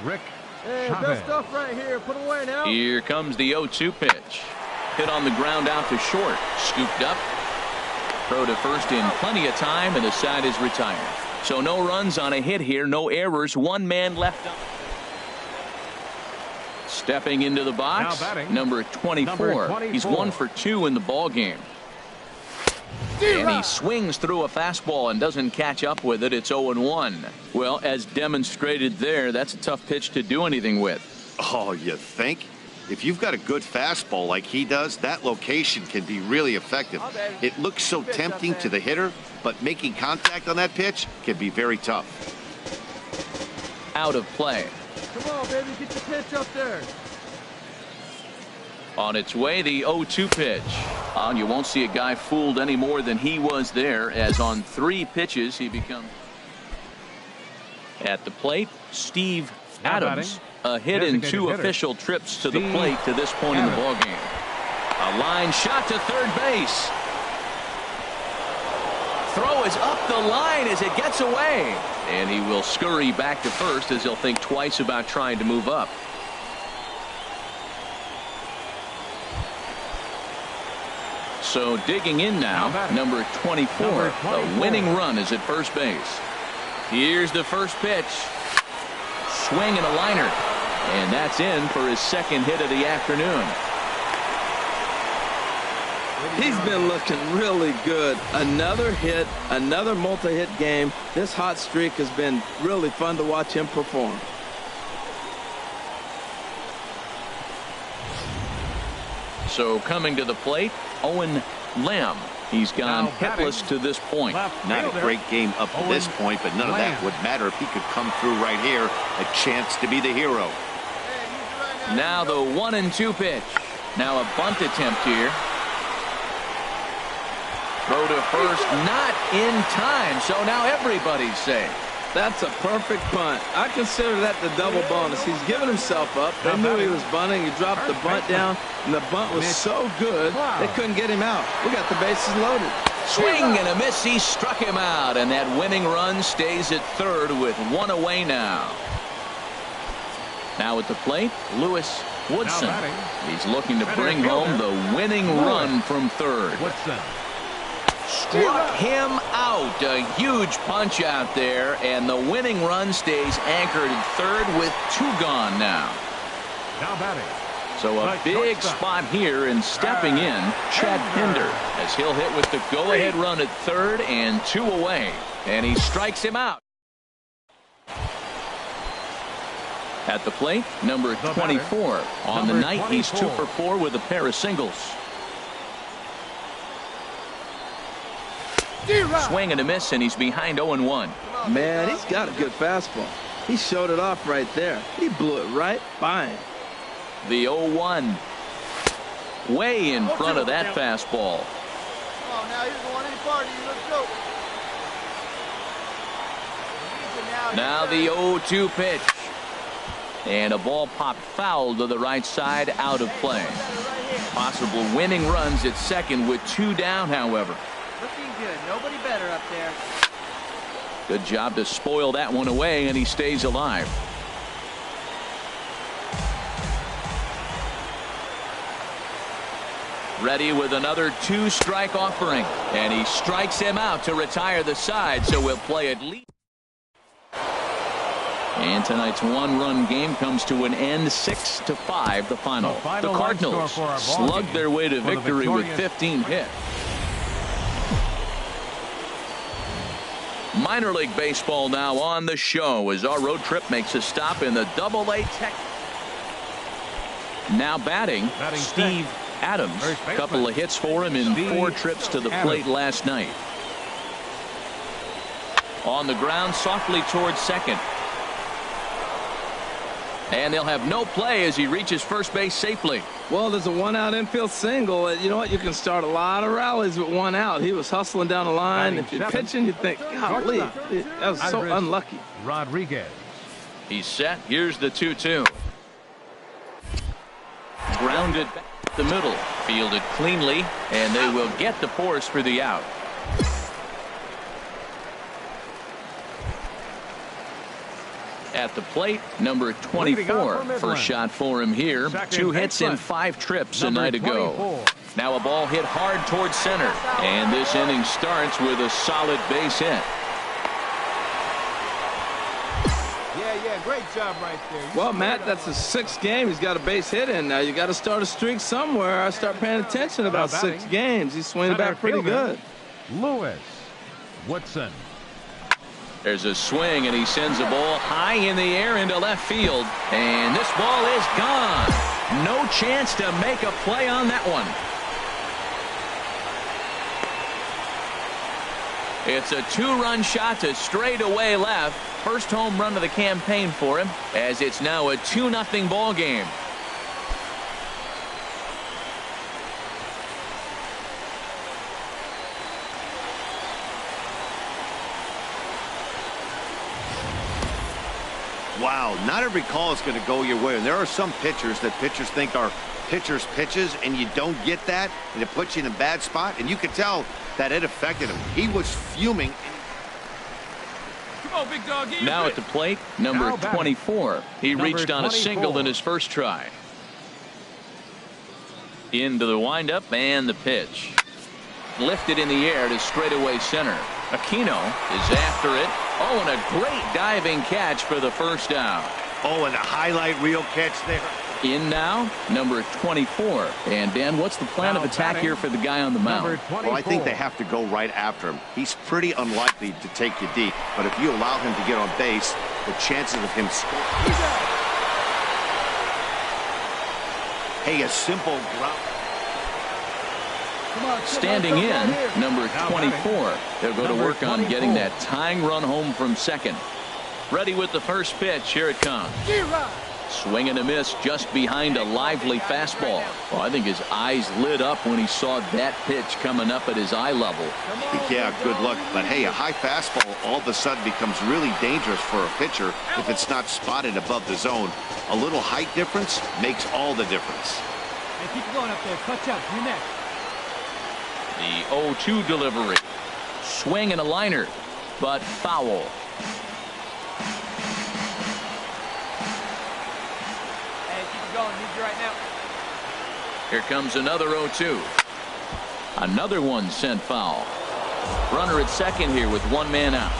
Rick Hey, Chavez. best stuff right here. Put away now. Here comes the 0-2 pitch. Hit on the ground out to short. Scooped up. Throw to first in plenty of time, and the side is retired. So no runs on a hit here, no errors, 1 man left up. Stepping into the box, Now batting, number 24. number 24. He's 1 for 2 in the ball game. And he swings through a fastball and doesn't catch up with it. It's 0-1. Well, as demonstrated there, that's a tough pitch to do anything with. Oh, you think? If you've got a good fastball like he does, that location can be really effective. It looks so tempting to the hitter, but making contact on that pitch can be very tough. Out of play. Come on, baby. Get the pitch up there. On its way, the 0-2 pitch. You won't see a guy fooled any more than he was there, as on 3 pitches he becomes. At the plate, Steve Now Adams. batting, A hit in designated 2 hitter, official trips to the Steve plate to this point in the Adams. ballgame. A line shot to third base. Throw is up the line as it gets away. And he will scurry back to first as he'll think twice about trying to move up. So digging in now, number 24. The winning run is at first base. Here's the first pitch. Swing and a liner. And that's in for his second hit of the afternoon. He's been looking really good. Another hit, another multi-hit game. This hot streak has been really fun to watch him perform. So coming to the plate, Owen Lamb. He's gone Now batting, hitless to this point. left Not a fielder, great game up to this Owen point, but none of that Lamb. would matter if he could come through right here. A chance to be the hero. Now the 1-2 pitch. Now a bunt attempt here. Throw to first, not in time. So now everybody's safe. That's a perfect punt. I consider that the double bonus. He's given himself up. They knew he was bunting. He dropped the bunt down, and the bunt was so good they couldn't get him out. We got the bases loaded. Swing and a miss. He struck him out, and that winning run stays at third with 1 away now. Now at the plate, Lewis Woodson. Now batting, He's looking to center bring home fielder, the winning Lewis run from third. Woodson. Struck him out. A huge punch out there, and the winning run stays anchored at third with 2 gone now. Now batting, So a the big shortstop. spot here, and stepping in, Chad Pinder, as he'll hit with the go-ahead run at third and 2 away, and he strikes him out. At the plate, number 24. On the number night, he's 2 24. for 4 with a pair of singles. Swing and a miss, and he's behind 0-1. Man, he's got a good fastball. He showed it off right there. He blew it right by him. The 0-1. Way in front of that fastball. Oh, now he's the one in party. Let's go. Now the 0-2 pitch. And a ball popped foul to the right side, out of play. Possible winning runs at second with 2 down, however. Looking good. Nobody better up there. Good job to spoil that one away, and he stays alive. ready with another two-strike offering. And he strikes him out to retire the side, so we'll play at least. And tonight's one-run game comes to an end, 6-5, the final. The Cardinals slugged their way to victory with 15 hits. Minor League Baseball now on the show as our road trip makes a stop in the Double-A Tech. Now batting, Steve Adams. A couple of hits for him in 4 trips to the plate last night. On the ground, softly towards second. And they'll have no play as he reaches first base safely. Well, there's a one-out infield single. You know what? You can start a lot of rallies with one out. He was hustling down the line. If you're pitching, you think, golly, that was so unlucky. Rodriguez. He's set. Here's the 2-2. Grounded back the middle. Fielded cleanly, and they will get the force for the out. At the plate, number 24. First shot for him here. 2 hits in 5 trips a night ago. Now a ball hit hard towards center. And this inning starts with a solid base hit. Yeah, great job right there. Well, Matt, that's his 6th game. He's got a base hit in now. You got to start a streak somewhere. I start paying attention about 6 games. He's swinging back pretty good. Lewis. Woodson. There's a swing, and he sends a ball high in the air into left field. And this ball is gone. No chance to make a play on that one. It's a 2-run shot to straightaway left. First home run of the campaign for him, as it's now a 2-0 ball game. Wow, not every call is going to go your way. And there are some pitchers that pitchers think are pitchers' pitches, and you don't get that, and it puts you in a bad spot. And you could tell that it affected him. He was fuming. Come on, big dog. Now at the plate, number 24. He reached on a single in his first try. Into the windup and the pitch. Lifted in the air to straightaway center. Aquino is after it. Oh, and a great diving catch for the first out. Oh, and a highlight reel catch there. In now, number 24. And, Dan, what's the plan of attack here for the guy on the mound? Well, I think they have to go right after him. He's pretty unlikely to take you deep. But if you allow him to get on base, the chances of him scoring. Hey, a simple ground. Standing in, number 24. They'll go to work on getting that tying run home from second. Ready with the first pitch. Here it comes. Swing and a miss just behind a lively fastball. Well, I think his eyes lit up when he saw that pitch coming up at his eye level. Yeah, good luck. But, hey, a high fastball all of a sudden becomes really dangerous for a pitcher if it's not spotted above the zone. A little height difference makes all the difference. Hey, keep going up there. Clutch up. You're next. The 0-2 delivery. Swing and a liner, but foul. Hey, keep it going. Need you right now. Here comes another 0-2. Another one sent foul. Runner at second here with 1 man out.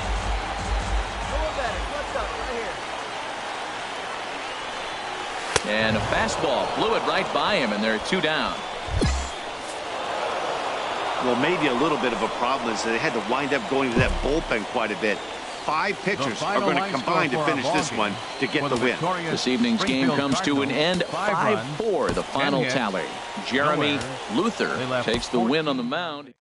And a fastball blew it right by him, and there are 2 down. Well, maybe a little bit of a problem is that they had to wind up going to that bullpen quite a bit. 5 pitchers are going to combine to finish this one to get the win. This evening's game comes to an end, 5-4, the final tally. Jeremy Luther takes the win on the mound.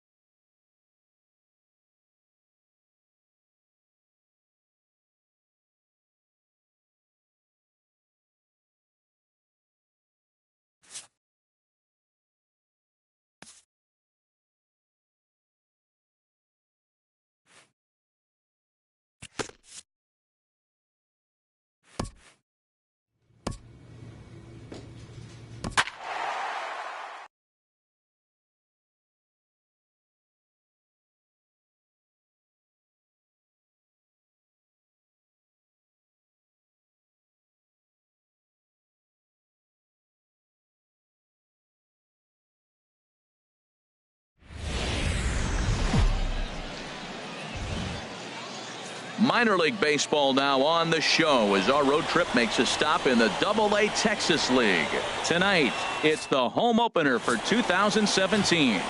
minor league baseball now on the show as our road trip makes a stop in the AA Texas League. Tonight, it's the home opener for 2017.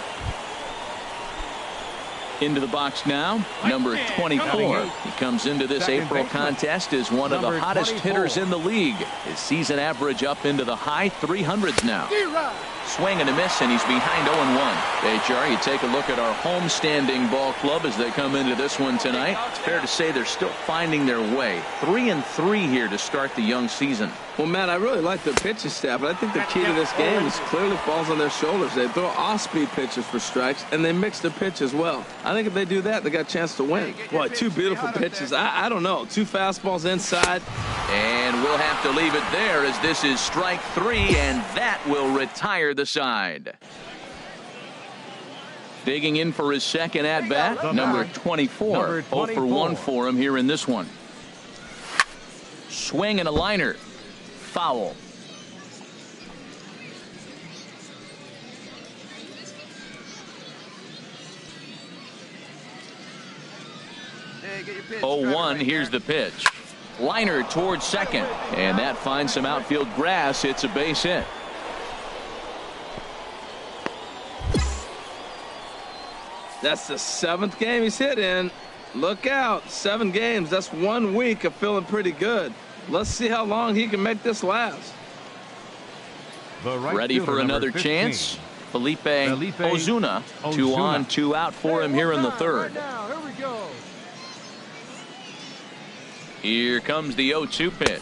Into the box now, number 24. He comes into this April contest as one of the hottest hitters in the league. His season average up into the high 300s now. Swing and a miss, and he's behind 0-1. HR, you take a look at our home-standing ball club as they come into this one tonight. It's fair to say they're still finding their way. 3-3 here to start the young season. Well, Matt, I really like their pitching staff, but I think the key to this game is clearly falls on their shoulders. They throw off-speed pitches for strikes, and they mix their pitch as well. I think if they do that, they got a chance to win. Boy, two beautiful pitches. I don't know. Two fastballs inside. And we'll have to leave it there as this is strike 3, and that will retire the side. Digging in for his second at-bat, number 24. 0 for 1 for him here in this one. Swing and a liner. Foul. Hey, get your pitch. 0-1, here's the pitch. Liner towards second, and that finds some outfield grass. It's a base hit. That's the 7th game he's hit in. Look out. 7 games. That's 1 week of feeling pretty good. Let's see how long he can make this last. Ready for another chance. Felipe Ozuna. 2 on, 2 out for him here in the 3rd. Here we go. Here comes the 0-2 pitch.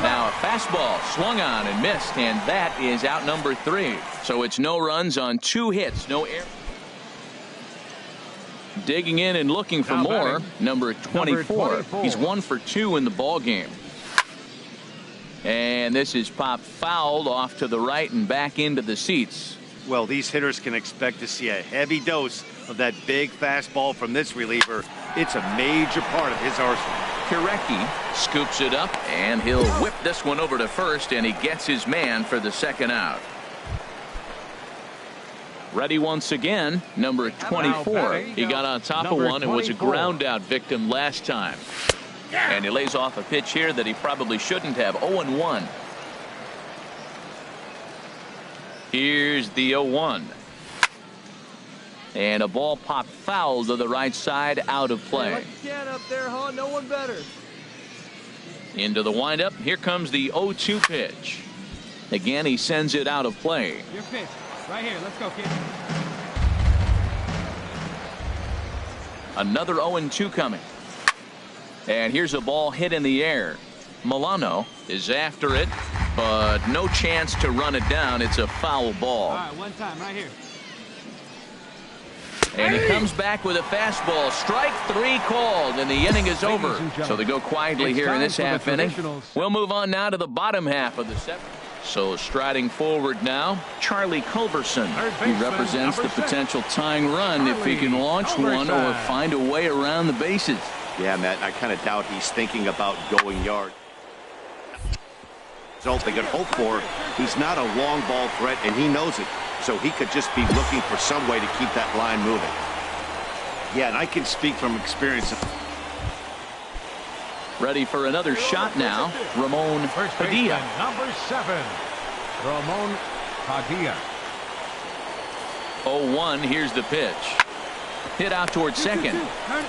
Now a fastball swung on and missed, and that is out number 3. So it's no runs on 2 hits, no errors. Digging in and looking for more, number 24. He's 1 for 2 in the ball game. And this is popped fouled off to the right and back into the seats. Well, these hitters can expect to see a heavy dose of that big fastball from this reliever. It's a major part of his arsenal. Kirecki scoops it up, and he'll whip this one over to first, and he gets his man for the second out. Ready once again, number 24. He got on top of one and was a ground out victim last time. And he lays off a pitch here that he probably shouldn't have. 0-1. Here's the 0-1. And a ball popped foul to the right side, out of play. Up there, huh? No one better. Into the windup. Here comes the 0-2 pitch. Again, he sends it out of play. Your pitch. Right here. Let's go, kid. Another 0-2 coming. And here's a ball hit in the air. Milano is after it, but no chance to run it down. It's a foul ball. All right, one time right here. And he comes back with a fastball. Strike 3 called, and the inning is over. So they go quietly here in this half inning. We'll move on now to the bottom half of the 7th. So striding forward now, Charlie Culberson. He represents the potential tying run if he can launch one or find a way around the bases. Yeah, Matt, I kind of doubt he's thinking about going yard. Result they could hope for. He's not a long ball threat, and he knows it. So he could just be looking for some way to keep that line moving. Yeah, and I can speak from experience. Ready for another shot now, Ramon Padilla. Number 7, Ramon Padilla. 0-1, here's the pitch. Hit out towards second.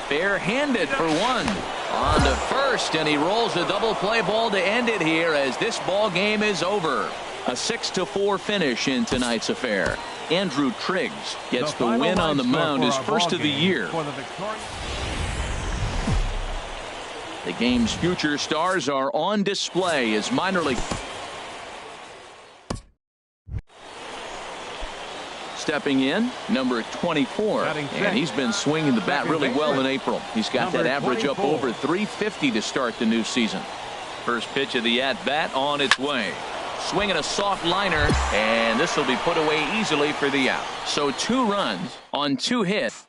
Bare-handed for 1. On to first, and he rolls a double play ball to end it here as this ball game is over. A 6-4 finish in tonight's affair. Andrew Triggs gets the win on the mound, his first of the year. The game's future stars are on display as minor league. Stepping in, number 24, and he's been swinging the bat really well in April. He's got that average up over 350 to start the new season. First pitch of the at-bat on its way. Swinging a soft liner, and this will be put away easily for the out. So 2 runs on 2 hits.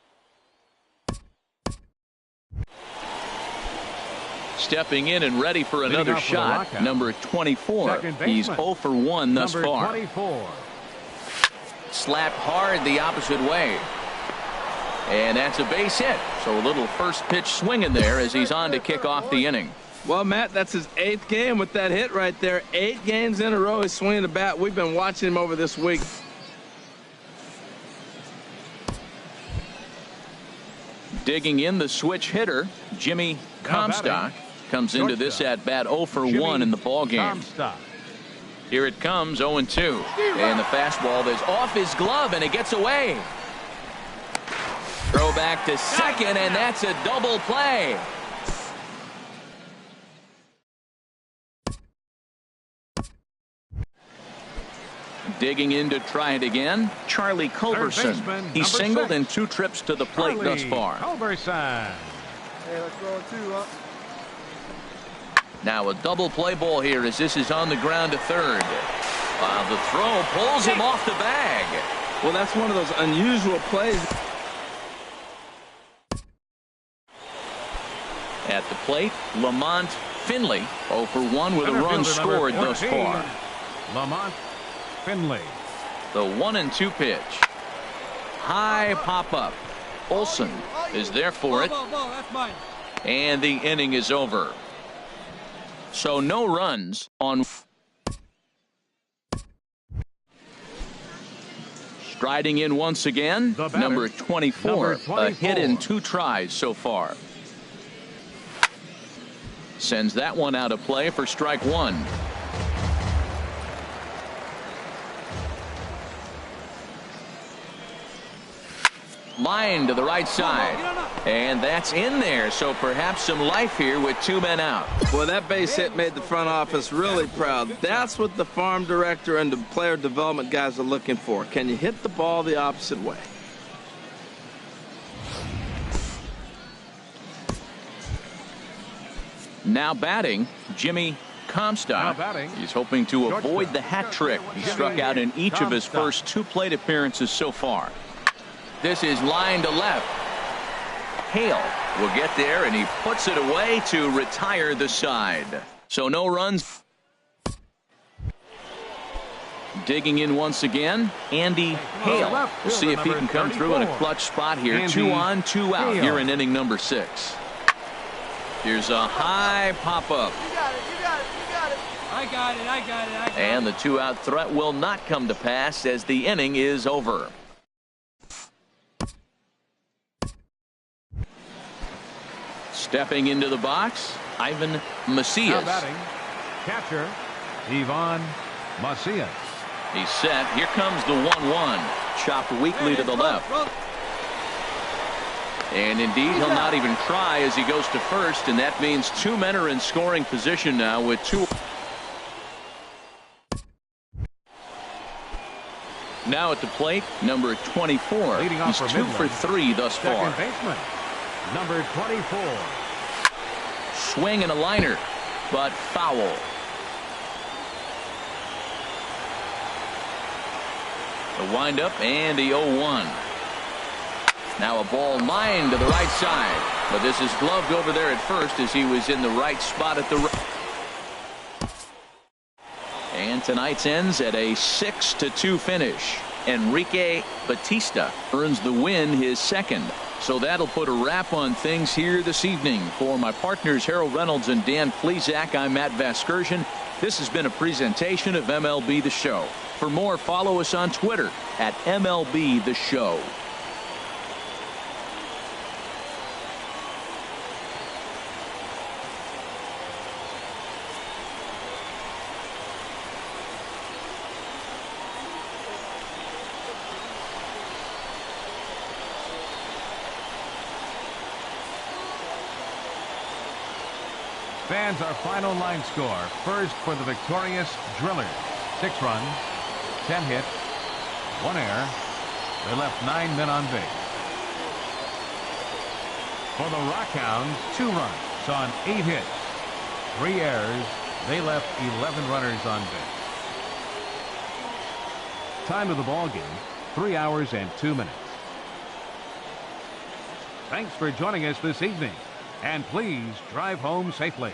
Stepping in and ready for another shot, number 24. He's 0 for 1 thus far. Slapped hard the opposite way. And that's a base hit. So a little first pitch swinging there as he's on to kick off the inning. Well, Matt, that's his 8th game with that hit right there. 8 games in a row he's swinging the bat. We've been watching him over this week. Digging in the switch hitter, Jimmy Comstock comes into this at bat 0 for 1 in the ball game. Here it comes, 0-2. And the fastball is off his glove, and it gets away. Throw back to second, and that's a double play. Digging in to try it again, Charlie Culberson. He's singled in 2 trips to the plate thus far. Culberson. Hey, let's roll 2 up. Now a double play ball here as this is on the ground to third. The throw pulls him off the bag. Well, that's one of those unusual plays. At the plate, Lamont Finley 0 for 1 with a run scored thus far. Lamont Finley. The 1-2 pitch. High pop up. Olson is there for it. And the inning is over. So no runs on. Striding in once again, number 24. A hit in 2 tries so far. Sends that one out of play for strike 1. Line to the right side. And that's in there. So perhaps some life here with 2 men out. Well, that base hit made the front office really proud. That's what the farm director and the player development guys are looking for. Can you hit the ball the opposite way? Now batting, Jimmy Comstock. He's hoping to avoid the hat trick. He struck out in each of his first 2 plate appearances so far. This is line to left. Hale will get there, and he puts it away to retire the side. So no runs. Digging in once again, Andy Hale. We'll see if he can come through in a clutch spot here. 2 on, 2 out here in inning number 6. Here's a high pop-up. You got it, you got it, you got it. I got it, I got it, I got it. And the 2-out threat will not come to pass as the inning is over. Stepping into the box, Ivan Macias. Catcher, Ivan Macias. He's set. Here comes the 1-1. Chopped weakly to the left. And indeed, he'll not even try as he goes to first, and that means 2 men are in scoring position now with 2. Now at the plate, number 24. He's 2 for 3 thus far. Second baseman, number 24. Swing and a liner, but foul. The windup and the 0-1. Now a ball lined to the right side, but this is gloved over there at first as he was in the right spot at the right. And tonight's ends at a 6-2 finish. Enrique Batista earns the win, his second. So that'll put a wrap on things here this evening. For my partners Harold Reynolds and Dan Plesac, I'm Matt Vasgersian. This has been a presentation of MLB The Show. For more, follow us on Twitter at MLB The Show. Fans, our final line score. First for the victorious Drillers. 6 runs, 10 hits, 1 error. They left 9 men on base. For the Rockhounds, 2 runs on 8 hits, 3 errors. They left 11 runners on base. Time of the ball game, 3 hours and 2 minutes. Thanks for joining us this evening. And please drive home safely.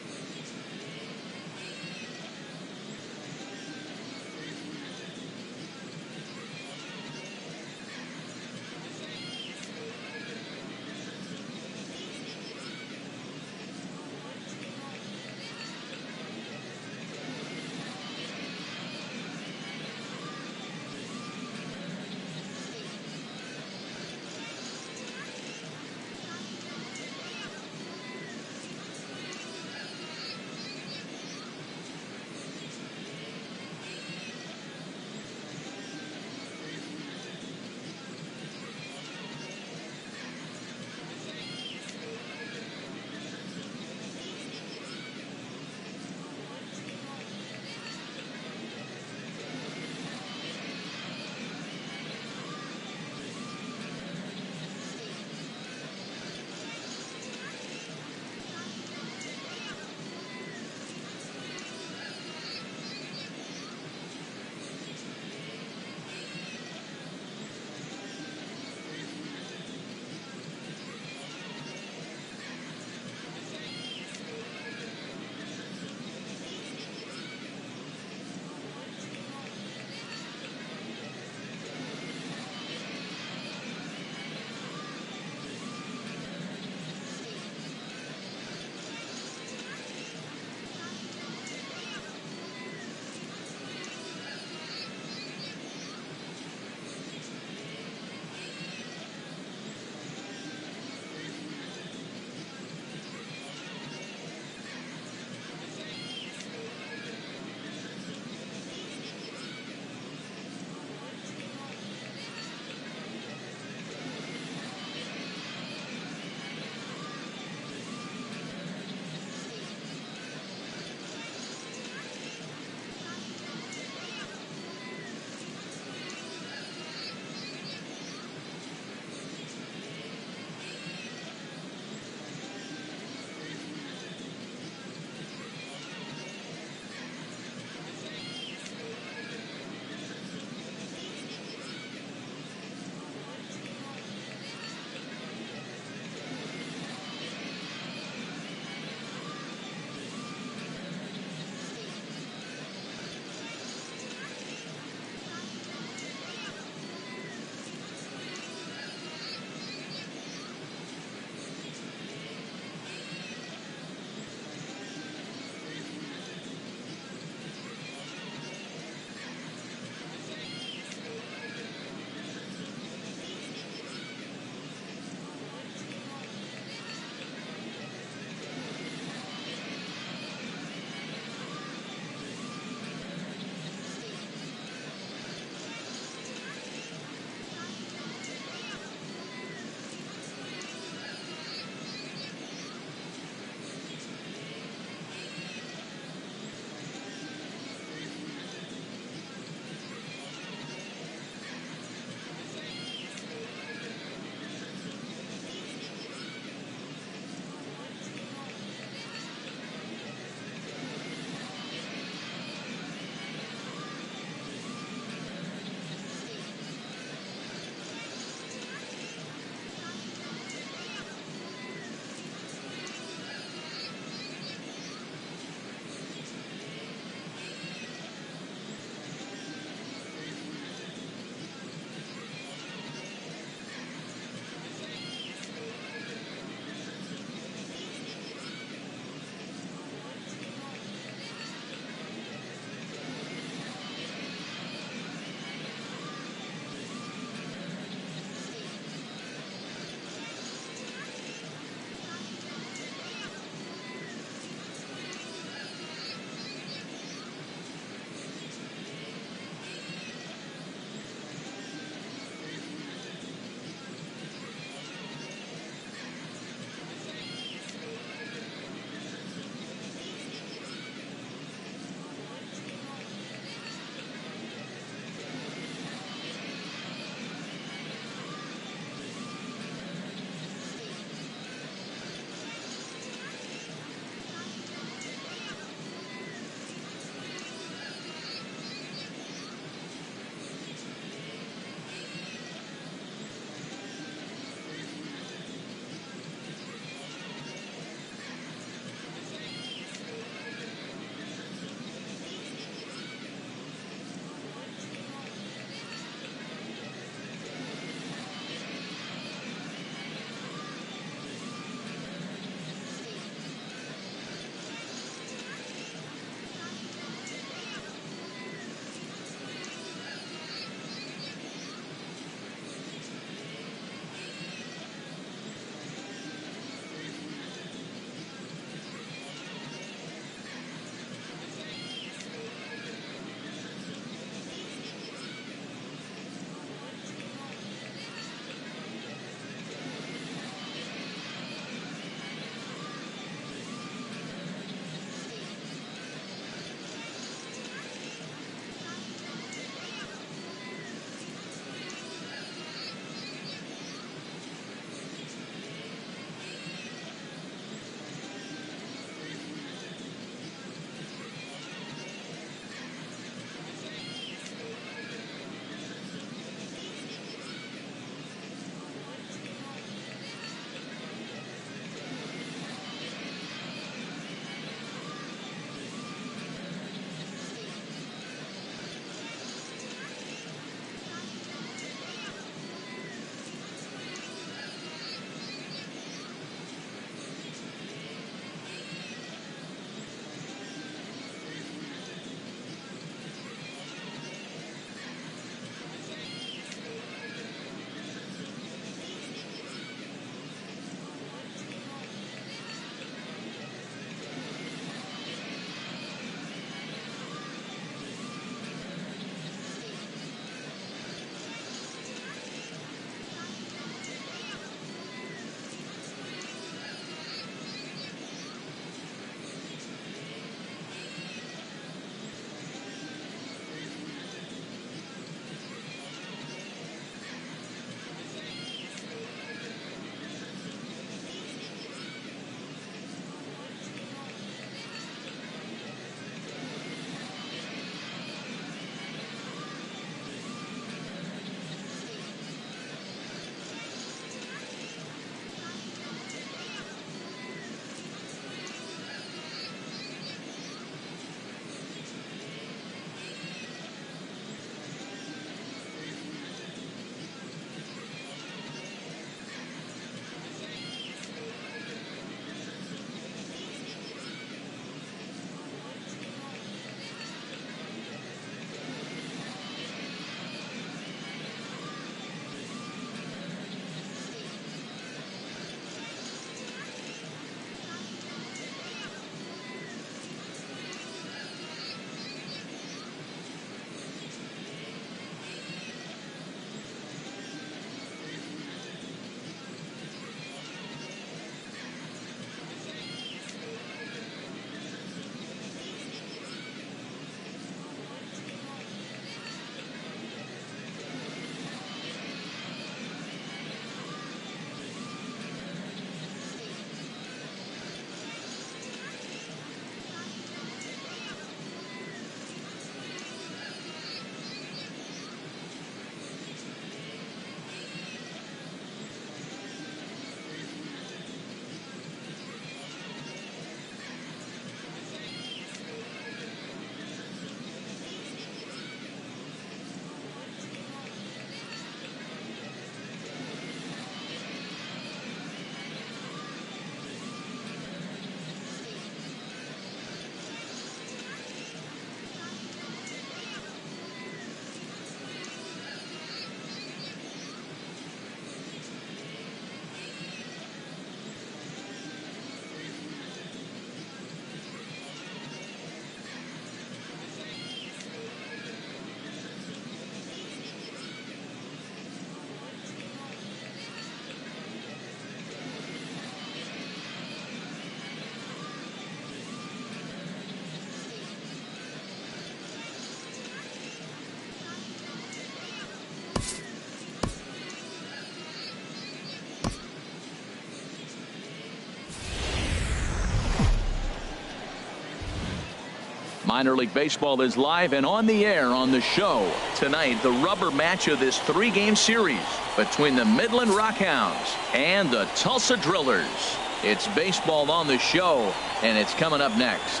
Minor League Baseball is live and on the air on the show. Tonight, the rubber match of this 3-game series between the Midland Rockhounds and the Tulsa Drillers. It's baseball on the show, and it's coming up next.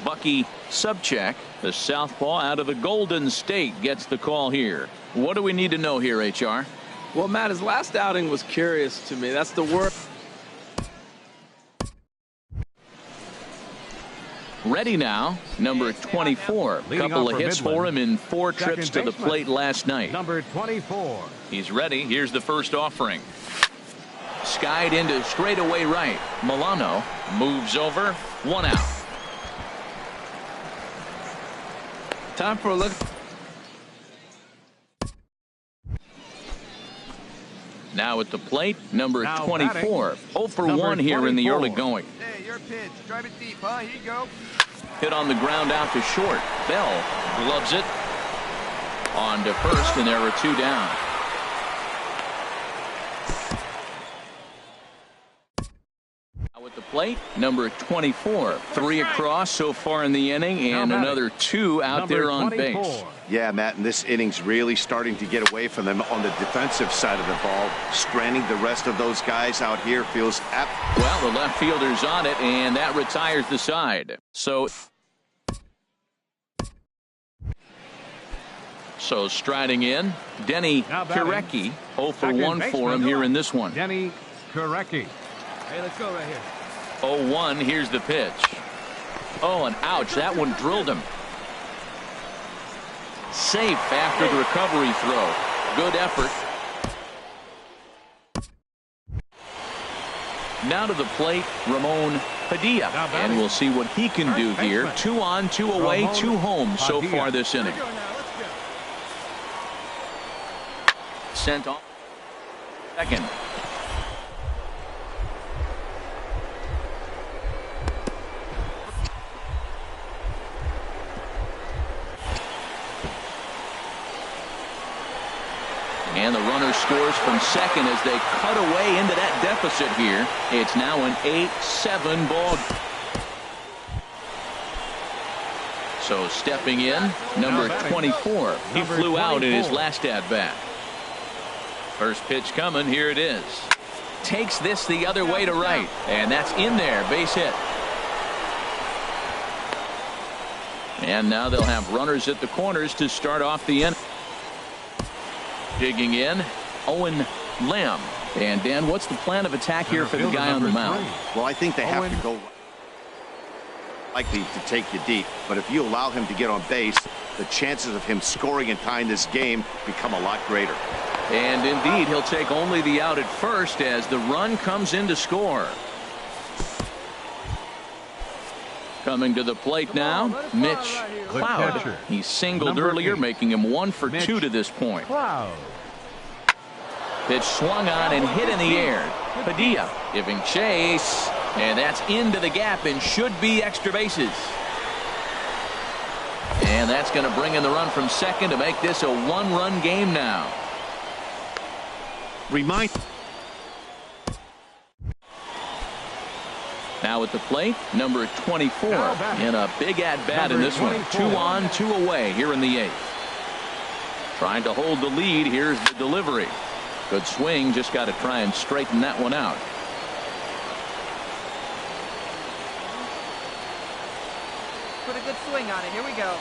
Bucky Subcheck, the southpaw out of the Golden State, gets the call here. What do we need to know here, HR? Well, Matt, his last outing was curious to me. That's the word. Ready now, number 24. Couple of hits for him in 4 trips to the plate last night. Number 24. He's ready. Here's the first offering. Skied into straightaway right. Milano moves over. 1 out. Time for a look. Now at the plate, number 24. 0 for 1 here in the early going. Hey, your pitch. Drive it deep, huh? Here you go. Hit on the ground out to short. Bell gloves it. On to first, and there are 2 down. Now at the plate, number 24. 3 across so far in the inning, and another 2 out there on base. Yeah, Matt, and this inning's really starting to get away from them on the defensive side of the ball. Stranding the rest of those guys out here feels apt. Well, the left fielder's on it, and that retires the side. So striding in, Denny Korecki. 0 for 1 for him here in this one. Denny Korecki. Hey, let's go right here. 0-1, here's the pitch. Oh, and ouch, that one drilled him. Safe after the recovery throw. Good effort. Now to the plate, Ramon Padilla. And we'll see what he can do here. 2 on, 2 away, 2 home so far this inning. Sent on second. And the runner scores from second as they cut away into that deficit here. It's now an 8-7 ball. So stepping in, number 24. He flew out in his last at-bat. First pitch coming. Here it is. Takes this the other way to right. And that's in there. Base hit. And now they'll have runners at the corners to start off the inning. Digging in, Owen Lamb. And Dan, what's the plan of attack here for the guy on the mound? Well, I think they have to go likely to take you deep, but if you allow him to get on base, the chances of him scoring and tying this game become a lot greater. And indeed, he'll take only the out at first as the run comes in to score. Coming to the plate now, Mitch Cloud. He singled earlier, making him 1 for 2 to this point. Pitch swung on and hit in the air. Padilla giving chase, and that's into the gap and should be extra bases. And that's going to bring in the run from second to make this a 1-run game now. Now at the plate, number 24 in a big at-bat in this one. 2 on, 2 away here in the 8th. Trying to hold the lead. Here's the delivery. Good swing. Just got to try and straighten that one out. Put a good swing on it. Here we go.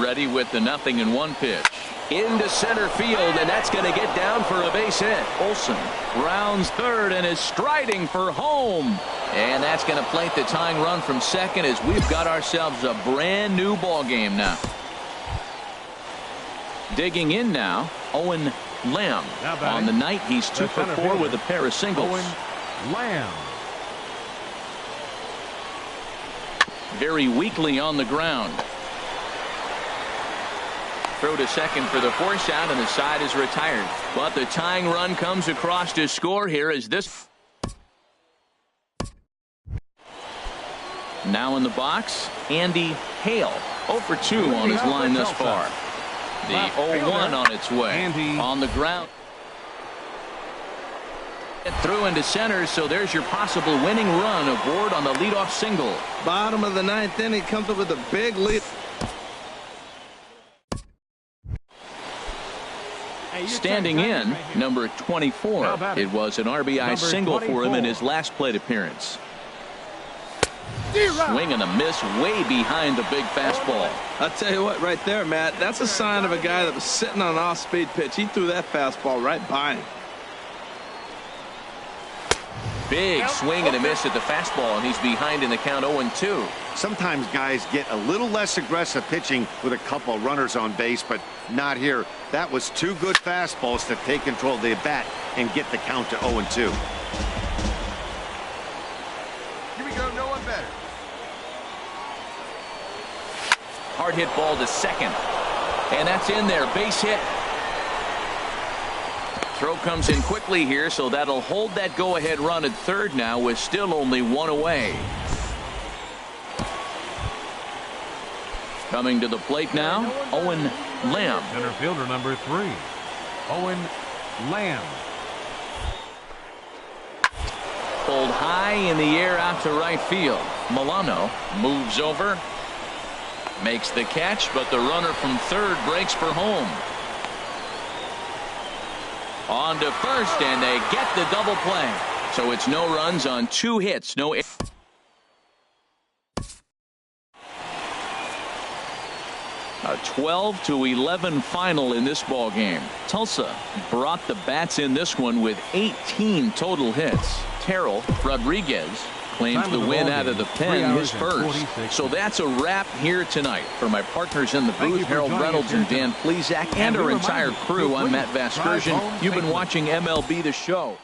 Ready with the 0-1 pitch. Into center field, and that's going to get down for a base hit. Olson rounds third and is striding for home. And that's going to plate the tying run from second as we've got ourselves a brand new ball game now. Digging in now, Owen Lamb. On the night, he's 2 for 4 with a pair of singles. Owen Lamb. Very weakly on the ground. Throw to second for the force out, and the side is retired. But the tying run comes across to score here as this. Now in the box, Andy Hale. 0 for 2 on his line thus far. The 0-1 on its way. On the ground. It threw into center, so there's your possible winning run aboard on the leadoff single. Bottom of the ninth inning, comes up with a big lead. Standing in, number 24. It was an RBI single for him in his last plate appearance. Swing and a miss way behind the big fastball. I'll tell you what, right there, Matt, that's a sign of a guy that was sitting on an off-speed pitch. He threw that fastball right by him. Big swing and a miss at the fastball, and he's behind in the count 0-2. Sometimes guys get a little less aggressive pitching with a couple runners on base, but not here. That was two good fastballs to take control of the bat and get the count to 0-2. Here we go, no one better. Hard hit ball to second. And that's in there. Base hit. Throw comes in quickly here, so that'll hold that go-ahead run at third now with still only one away. Coming to the plate now, Owen Lamb. Center fielder number 3, Owen Lamb. Pulled high in the air out to right field. Milano moves over, makes the catch, but the runner from third breaks for home. On to first, and they get the double play. So it's no runs on 2 hits. No. A 12-11 final in this ball game. Tulsa brought the bats in this one with 18 total hits. Terrell Rodriguez claims the win out of the pen, his first. So that's a wrap here tonight. For my partners in the booth, Harold Reynolds and Dan Plesac, and our entire crew, I'm Matt Vasgersian. You've been watching MLB The Show.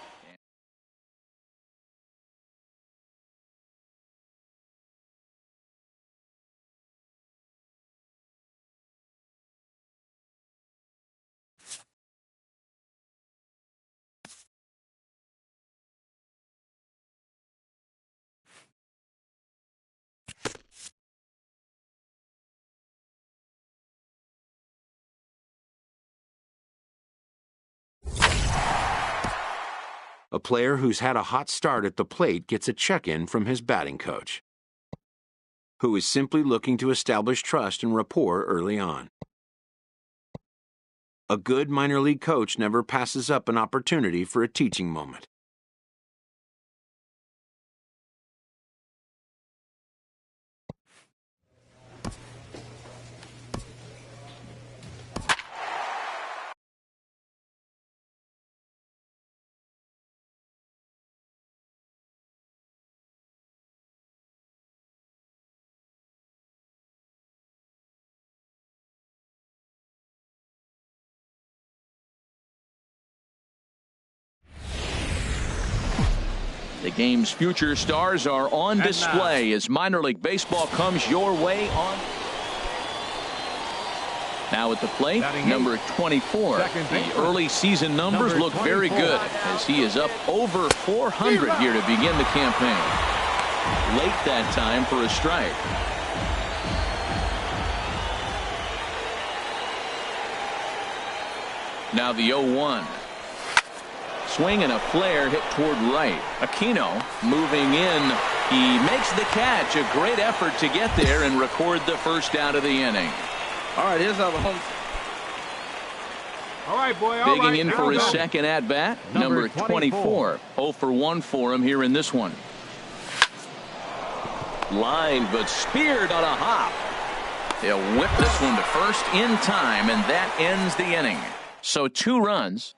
A player who's had a hot start at the plate gets a check-in from his batting coach, who is simply looking to establish trust and rapport early on. A good minor league coach never passes up an opportunity for a teaching moment. The game's future stars are on display as minor league baseball comes your way on. Now at the plate, number 24. The early season numbers look very good as he is up over 400 here to begin the campaign. Late that time for a strike. Now the 0-1. Swing and a flare hit toward right. Aquino moving in. He makes the catch. A great effort to get there and record the first out of the inning. All right, here's how the home. All right, boy. Digging in for his second at bat, number 24. 0 for 1 for him here in this one. Line, but speared on a hop. He'll whip this one to first in time, and that ends the inning. So 2 runs.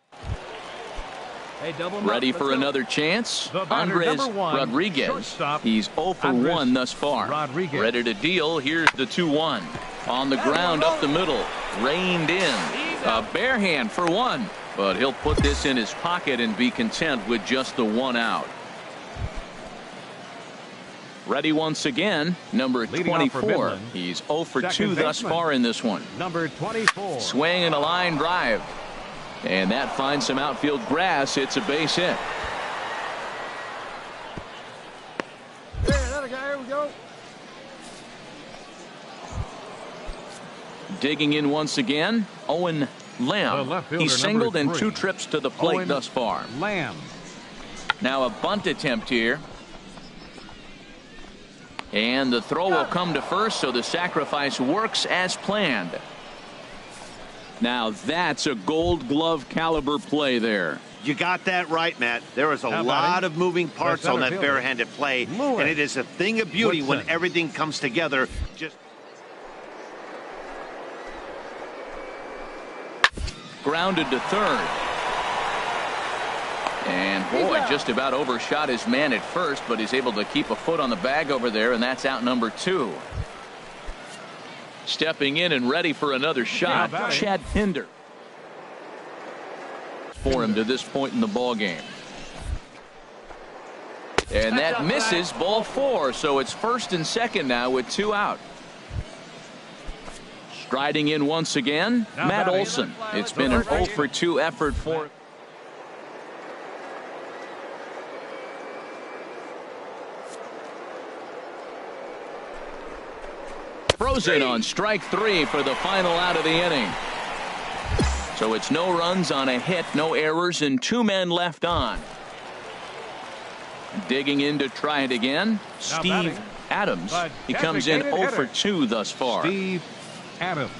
Ready for another chance. Andres Rodriguez. He's 0 for 1 thus far. Ready to deal. Here's the 2-1. On the ground up the middle. Reined in. A bare hand for 1. But he'll put this in his pocket and be content with just the 1 out. Ready once again. Number 24. He's 0 for 2 thus far in this one. Number 24. Swing and a line drive. And that finds some outfield grass. It's a base hit. Hey, another guy. Here we go. Digging in once again, Owen Lamb. He's singled in 2 trips to the plate thus far. Lamb. Now a bunt attempt here. And the throw will come to first, so the sacrifice works as planned. Now that's a Gold Glove caliber play there. You got that right, Matt. There is a lot of moving parts on that barehanded play, and it is a thing of beauty when everything comes together. Grounded to third. And boy, just about overshot his man at first, but he's able to keep a foot on the bag over there, and that's out number 2. Stepping in and ready for another shot, Chad Pinder. For him to this point in the ball game. And that misses, ball 4, so it's first and second now with 2 out. Striding in once again, Matt Olson. It's been an 0 for 2 effort for him. Frozen on strike 3 for the final out of the inning. So it's no runs on a hit, no errors, and 2 men left on. Digging in to try it again, Steve Adams. He comes in 0 for 2 thus far. Steve Adams.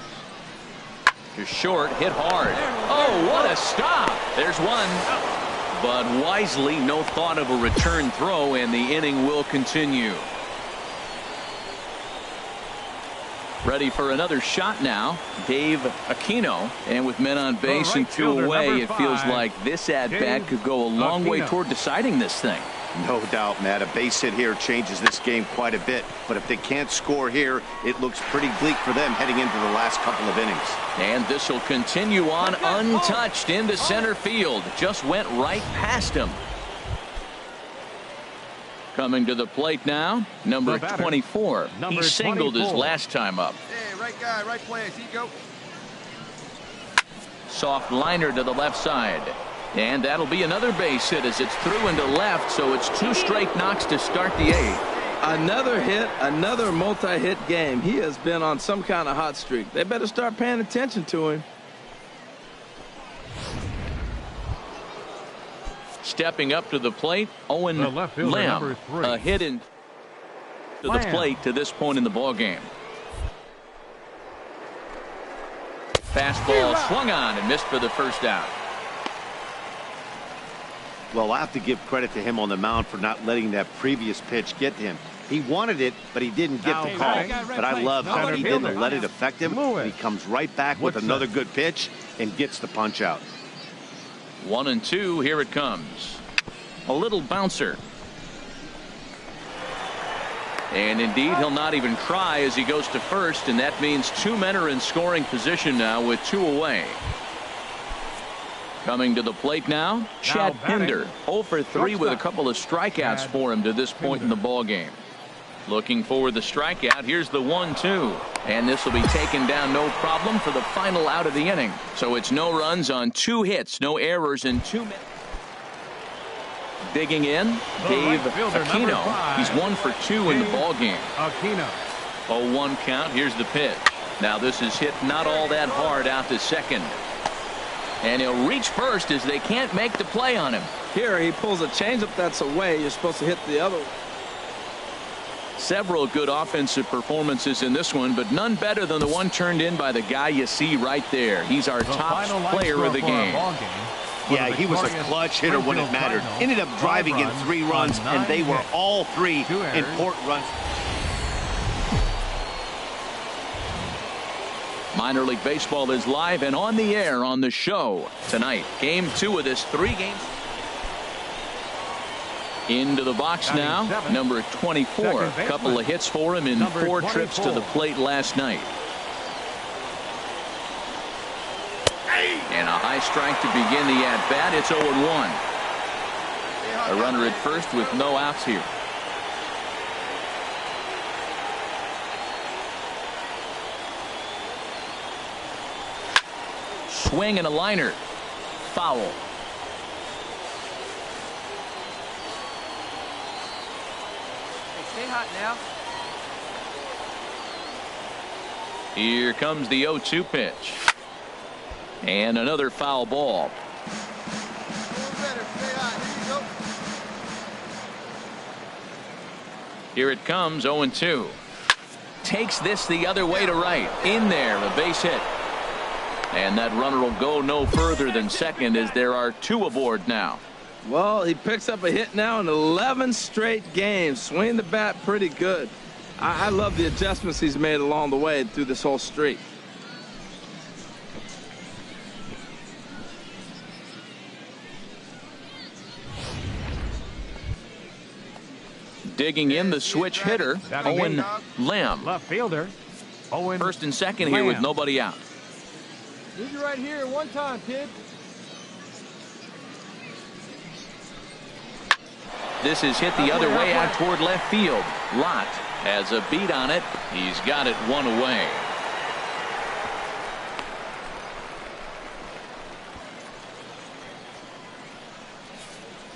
To short, hit hard. Oh, what a stop. There's one. But wisely, no thought of a return throw, and the inning will continue. Ready for another shot now, Dave Aquino. And with men on base and 2 away, it feels like this at-bat could go a long way toward deciding this thing. No doubt, Matt. A base hit here changes this game quite a bit. But if they can't score here, it looks pretty bleak for them heading into the last couple of innings. And this will continue on untouched into center field. Just went right past him. Coming to the plate now, number 24. He singled his last time up. Hey, right guy, right place. Here you go. Soft liner to the left side. And that'll be another base hit as it's through into left, so it's 2 straight knocks to start the 8th. Another hit, another multi-hit game. He has been on some kind of hot streak. They better start paying attention to him. Stepping up to the plate, Owen Lamb. A hit in to the plate to this point in the ball game. Fastball swung on and missed for the first out. Well, I have to give credit to him on the mound for not letting that previous pitch get to him. He wanted it, but he didn't get the call. But I love how he didn't let it affect him. He comes right back with another good pitch and gets the punch out. 1-2, here it comes. A little bouncer. And indeed, he'll not even try as he goes to first, and that means 2 men are in scoring position now with 2 away. Coming to the plate now, Chad Pinder. 0 for 3 with a couple of strikeouts for him to this point in the ball game. Looking for the strikeout. Here's the 1-2. And this will be taken down no problem for the final out of the inning. So it's no runs on 2 hits, no errors in 2 minutes. Digging in, Dave Aquino. He's 1 for 2 in the ball game. 0-1 count. Here's the pitch. Now this is hit not all that hard out to second. And he'll reach first as they can't make the play on him. Here he pulls a changeup that's away. You're supposed to hit the other. Several good offensive performances in this one, but none better than the one turned in by the guy you see right there. He's our top player of the game. Yeah, he was a clutch hitter when it mattered. Ended up driving in 3 runs, and they were all 3 important runs. Minor League Baseball is live and on the air on the show tonight. Game 2 of this 3-game. Into the box now, number 24. A couple of hits for him in 4 trips to the plate last night. And a high strike to begin the at-bat. It's 0-1. A runner at first with no outs here. Swing and a liner. Foul. Hey, stay hot now. Here comes the 0-2 pitch. And another foul ball. Here it comes, 0-2. Takes this the other way to right. In there, a base hit. And that runner will go no further than second as there are 2 aboard now. Well, he picks up a hit now in 11 straight games. Swinging the bat pretty good. I love the adjustments he's made along the way through this whole streak. Digging in the switch hitter, Owen Lamb. Left fielder. Owen. First and second here with nobody out. Need you right here one time, kid. This is hit the other way out toward left field. Lott has a beat on it. He's got it 1 away.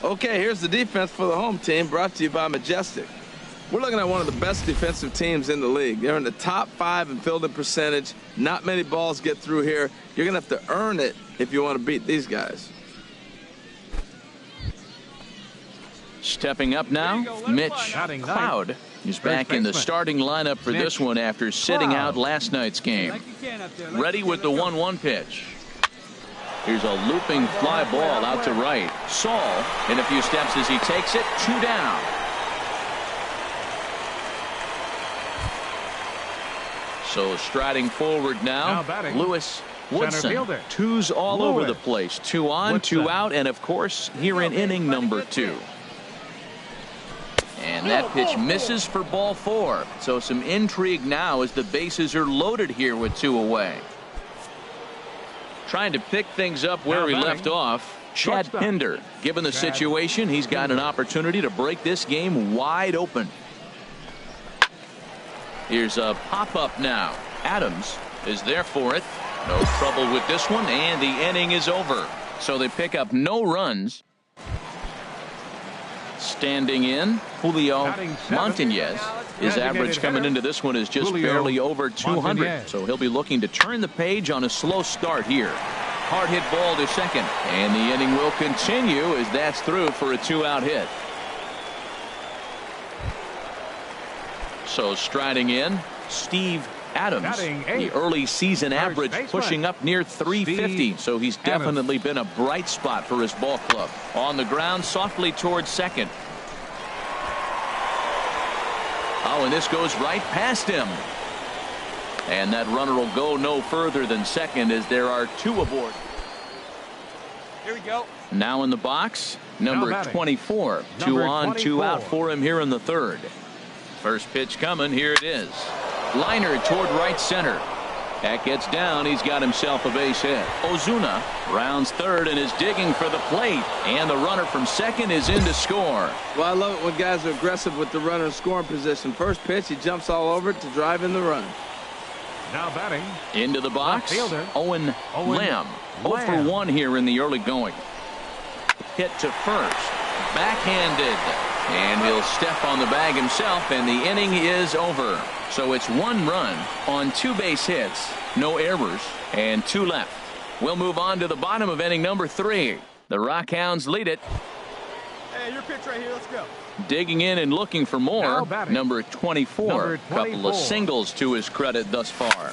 Okay, here's the defense for the home team, brought to you by Majestic. We're looking at one of the best defensive teams in the league. They're in the top 5 in fielding percentage. Not many balls get through here. You're going to have to earn it if you want to beat these guys. Stepping up now, Mitch Cloud is back in the starting lineup for this one after sitting out last night's game. Ready with the 1-1 pitch. Here's a looping fly ball out to right. Saul in a few steps as he takes it. 2 down. So striding forward now Lewis Woodson. 2's all over the place. 2 on, 2 out, and of course here in inning number 2. And that pitch misses for ball 4. So some intrigue now as the bases are loaded here with 2 away. Trying to pick things up where he left off, Chad Pinder. Given the situation, he's got an opportunity to break this game wide open. Here's a pop-up now. Adams is there for it. No trouble with this one, and the inning is over. So they pick up no runs. Standing in, Julio Montañez. His average coming into this one is just barely over 200. So he'll be looking to turn the page on a slow start here. Hard hit ball to second. And the inning will continue as that's through for a 2-out hit. So striding in, Steve Adams. The early season average pushing up near 350. So he's definitely been a bright spot for his ball club. On the ground softly towards second. Oh, and this goes right past him. And that runner will go no further than second as there are 2 aboard. Here we go. Now in the box, number 24. 2 on, 2 out for him here in the 3rd. First pitch coming. Here it is. Liner toward right center. That gets down. He's got himself a base hit. Ozuna rounds 3rd and is digging for the plate. And the runner from second is in to score. Well, I love it when guys are aggressive with the runner in scoring position. First pitch, he jumps all over it to drive in the run. Now batting. Into the box, Owen Lamb. 0 for 1 here in the early going. Hit to first. Backhanded. And he'll step on the bag himself, and the inning is over. So it's 1 run on 2 base hits, no errors, and 2 left. We'll move on to the bottom of inning number 3. The Rockhounds lead it. Hey, your pitch right here. Let's go. Digging in and looking for more, number 24. Couple of singles to his credit thus far.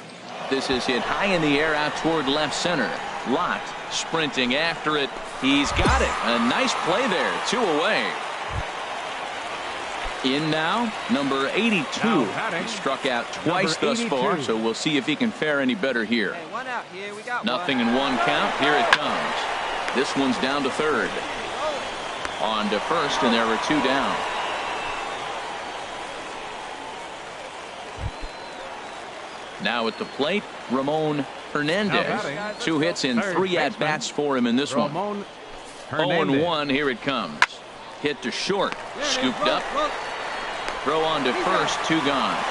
This is hit high in the air out toward left center. Lott sprinting after it. He's got it. A nice play there. 2 away. In now, number 82. He struck out twice thus far, so we'll see if he can fare any better here. Hey, 1 out here. We got Nothing in 1 count. Here it comes. This one's down to 3rd. On to first, and there are 2 down. Now at the plate, Ramon Hernandez. 2 hits and 3 at-bats for him in this one. 0-1, here it comes. Hit to short, scooped up. Throw on to first, 2 gone.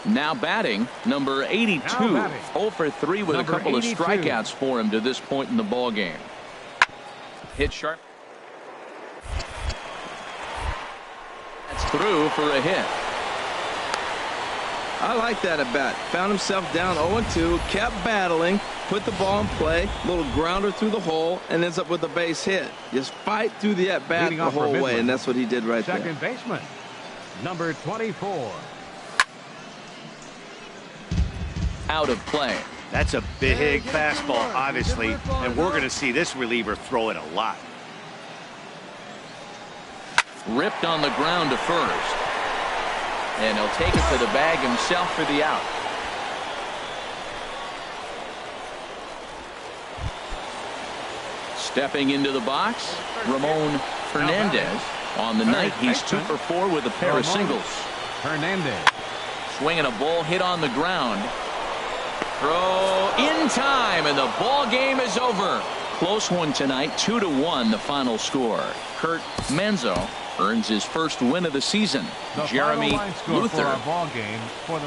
Now batting, number 82. 0 for 3 with a couple of strikeouts for him to this point in the ball game. Hit sharp. That's through for a hit. I like that at bat. Found himself down 0-2, kept battling, put the ball in play, little grounder through the hole, and ends up with a base hit. Just fight through the at bat the whole way, and that's what he did right there. Second baseman, number 24. Out of play. That's a big fastball, obviously, and we're going to see this reliever throw it a lot. Ripped on the ground to first. And he'll take it to the bag himself for the out. Stepping into the box, Ramon Fernandez. On the night, he's 2 for 4 with a pair of singles. Hernandez. Swinging a ball hit on the ground. Throw in time, and the ball game is over. Close one tonight, 2-1 the final score. Kurt Manzo earns his first win of the season. The Jeremy Luther. For our ball game for the...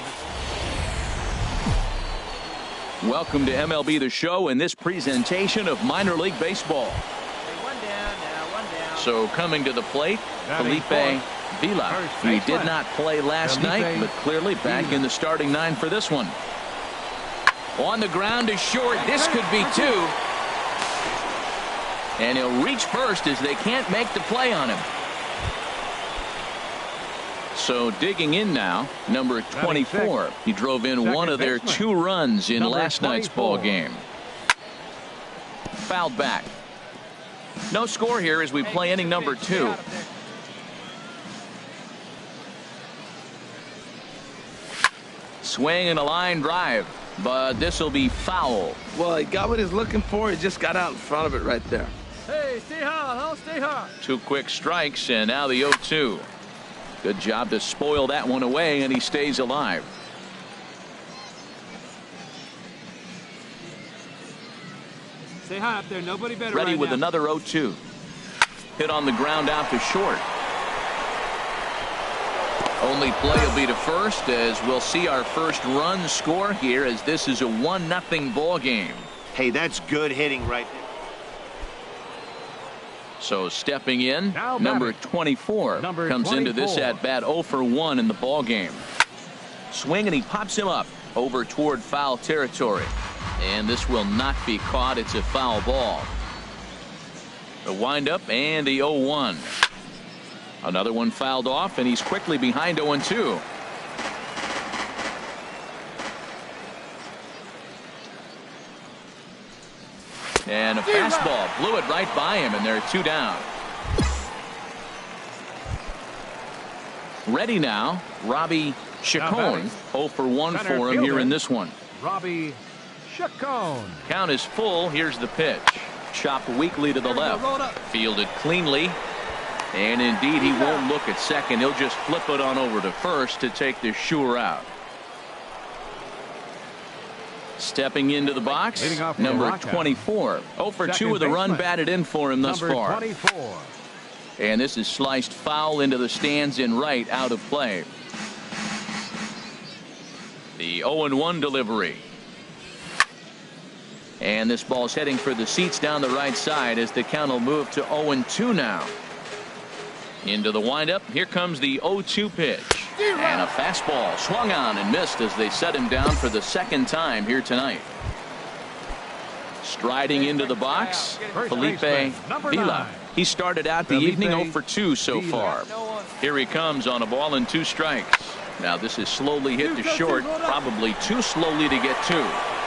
Welcome to MLB The Show in this presentation of minor league baseball. One down, now one down. So coming to the plate, Felipe Vila. First He baseman. did not play last night, but clearly back in the starting 9 for this one. On the ground to short. This could be 2. And he'll reach first as they can't make the play on him. So digging in now, number 24. He drove in one of their 2 runs in last night's ball game. Fouled back. No score here as we play inning number 2. Swing and a line drive, but this will be foul. Well, he got what he's looking for. He just got out in front of it right there. Hey, stay hard, huh? Stay hard. 2 quick strikes, and now the 0-2. Good job to spoil that one away, and he stays alive. Stay high up there. Nobody better. Ready right with now. another 0-2. Hit on the ground out to short. Only play will be to first, as we'll see our first run score here, as this is a 1-0 ball game. Hey, that's good hitting right there. So stepping in, Now number batting. 24 Number comes into this 24. at bat 0 for 1 in the ball game. Swing, and he pops him up over toward foul territory, and this will not be caught. It's a foul ball. The windup and the 0-1. Another one fouled off, and he's quickly behind 0-2. And a fastball blew it right by him, and they're 2 down. Ready now, Robbie Chacon. 0 for 1 Center for him here fielder. in this one. Robbie Chacon. Count is full. Here's the pitch. Chopped weakly to the left. Fielded cleanly. And indeed, he won't look at second. He'll just flip it on over to first to take the sure out. Stepping into the box, Leading off for the number lockout. 24. 0 for 2 Second with a run baseman. batted in for him thus Number far. 24. And this is sliced foul into the stands in right, out of play. The 0-1 delivery. And this ball's heading for the seats down the right side as the count will move to 0-2 now. Into the windup. Here comes the 0-2 pitch. And a fastball swung on and missed as they set him down for the second time here tonight. Striding into the box, First Felipe baseman, number Vila. 9. He started out the Felipe evening 0 for 2 so Vila. far. Here he comes on a ball and 2 strikes. Now this is slowly hit to short, probably too slowly to get to.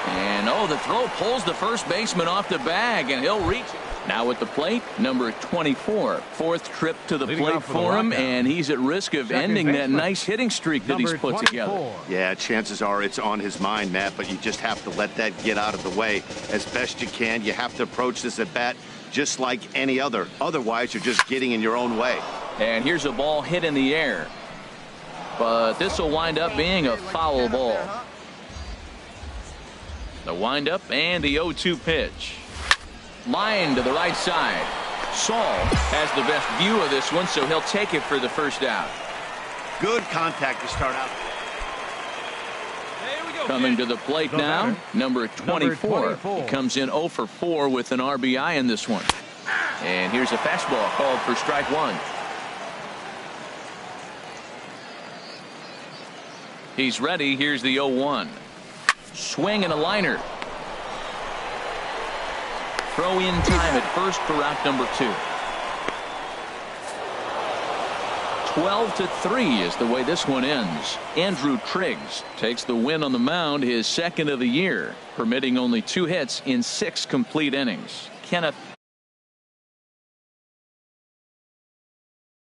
And the throw pulls the first baseman off the bag, and he'll reach it. Now at the plate, number 24. 4th trip to the Leading plate off for the for him, lockout. and he's at risk of Second ending that baseman, nice hitting streak that he's Number put together. 24. Yeah, chances are it's on his mind, Matt, but you just have to let that get out of the way as best you can. You have to approach this at bat just like any other. Otherwise, you're just getting in your own way. And here's a ball hit in the air. But this will wind up being a foul ball. The windup and the 0-2 pitch. Line to the right side. Saul has the best view of this one, so he'll take it for the first out. Good contact to start out. Coming to the plate The now, batter, number 24. Number 24. He comes in 0 for 4 with an RBI in this one. And here's a fastball called for strike 1. He's ready. Here's the 0-1. Swing and a liner. Throw in time at first for out number 2. 12-3 is the way this one ends. Andrew Triggs takes the win on the mound, his second of the year, permitting only 2 hits in 6 complete innings. Kenneth,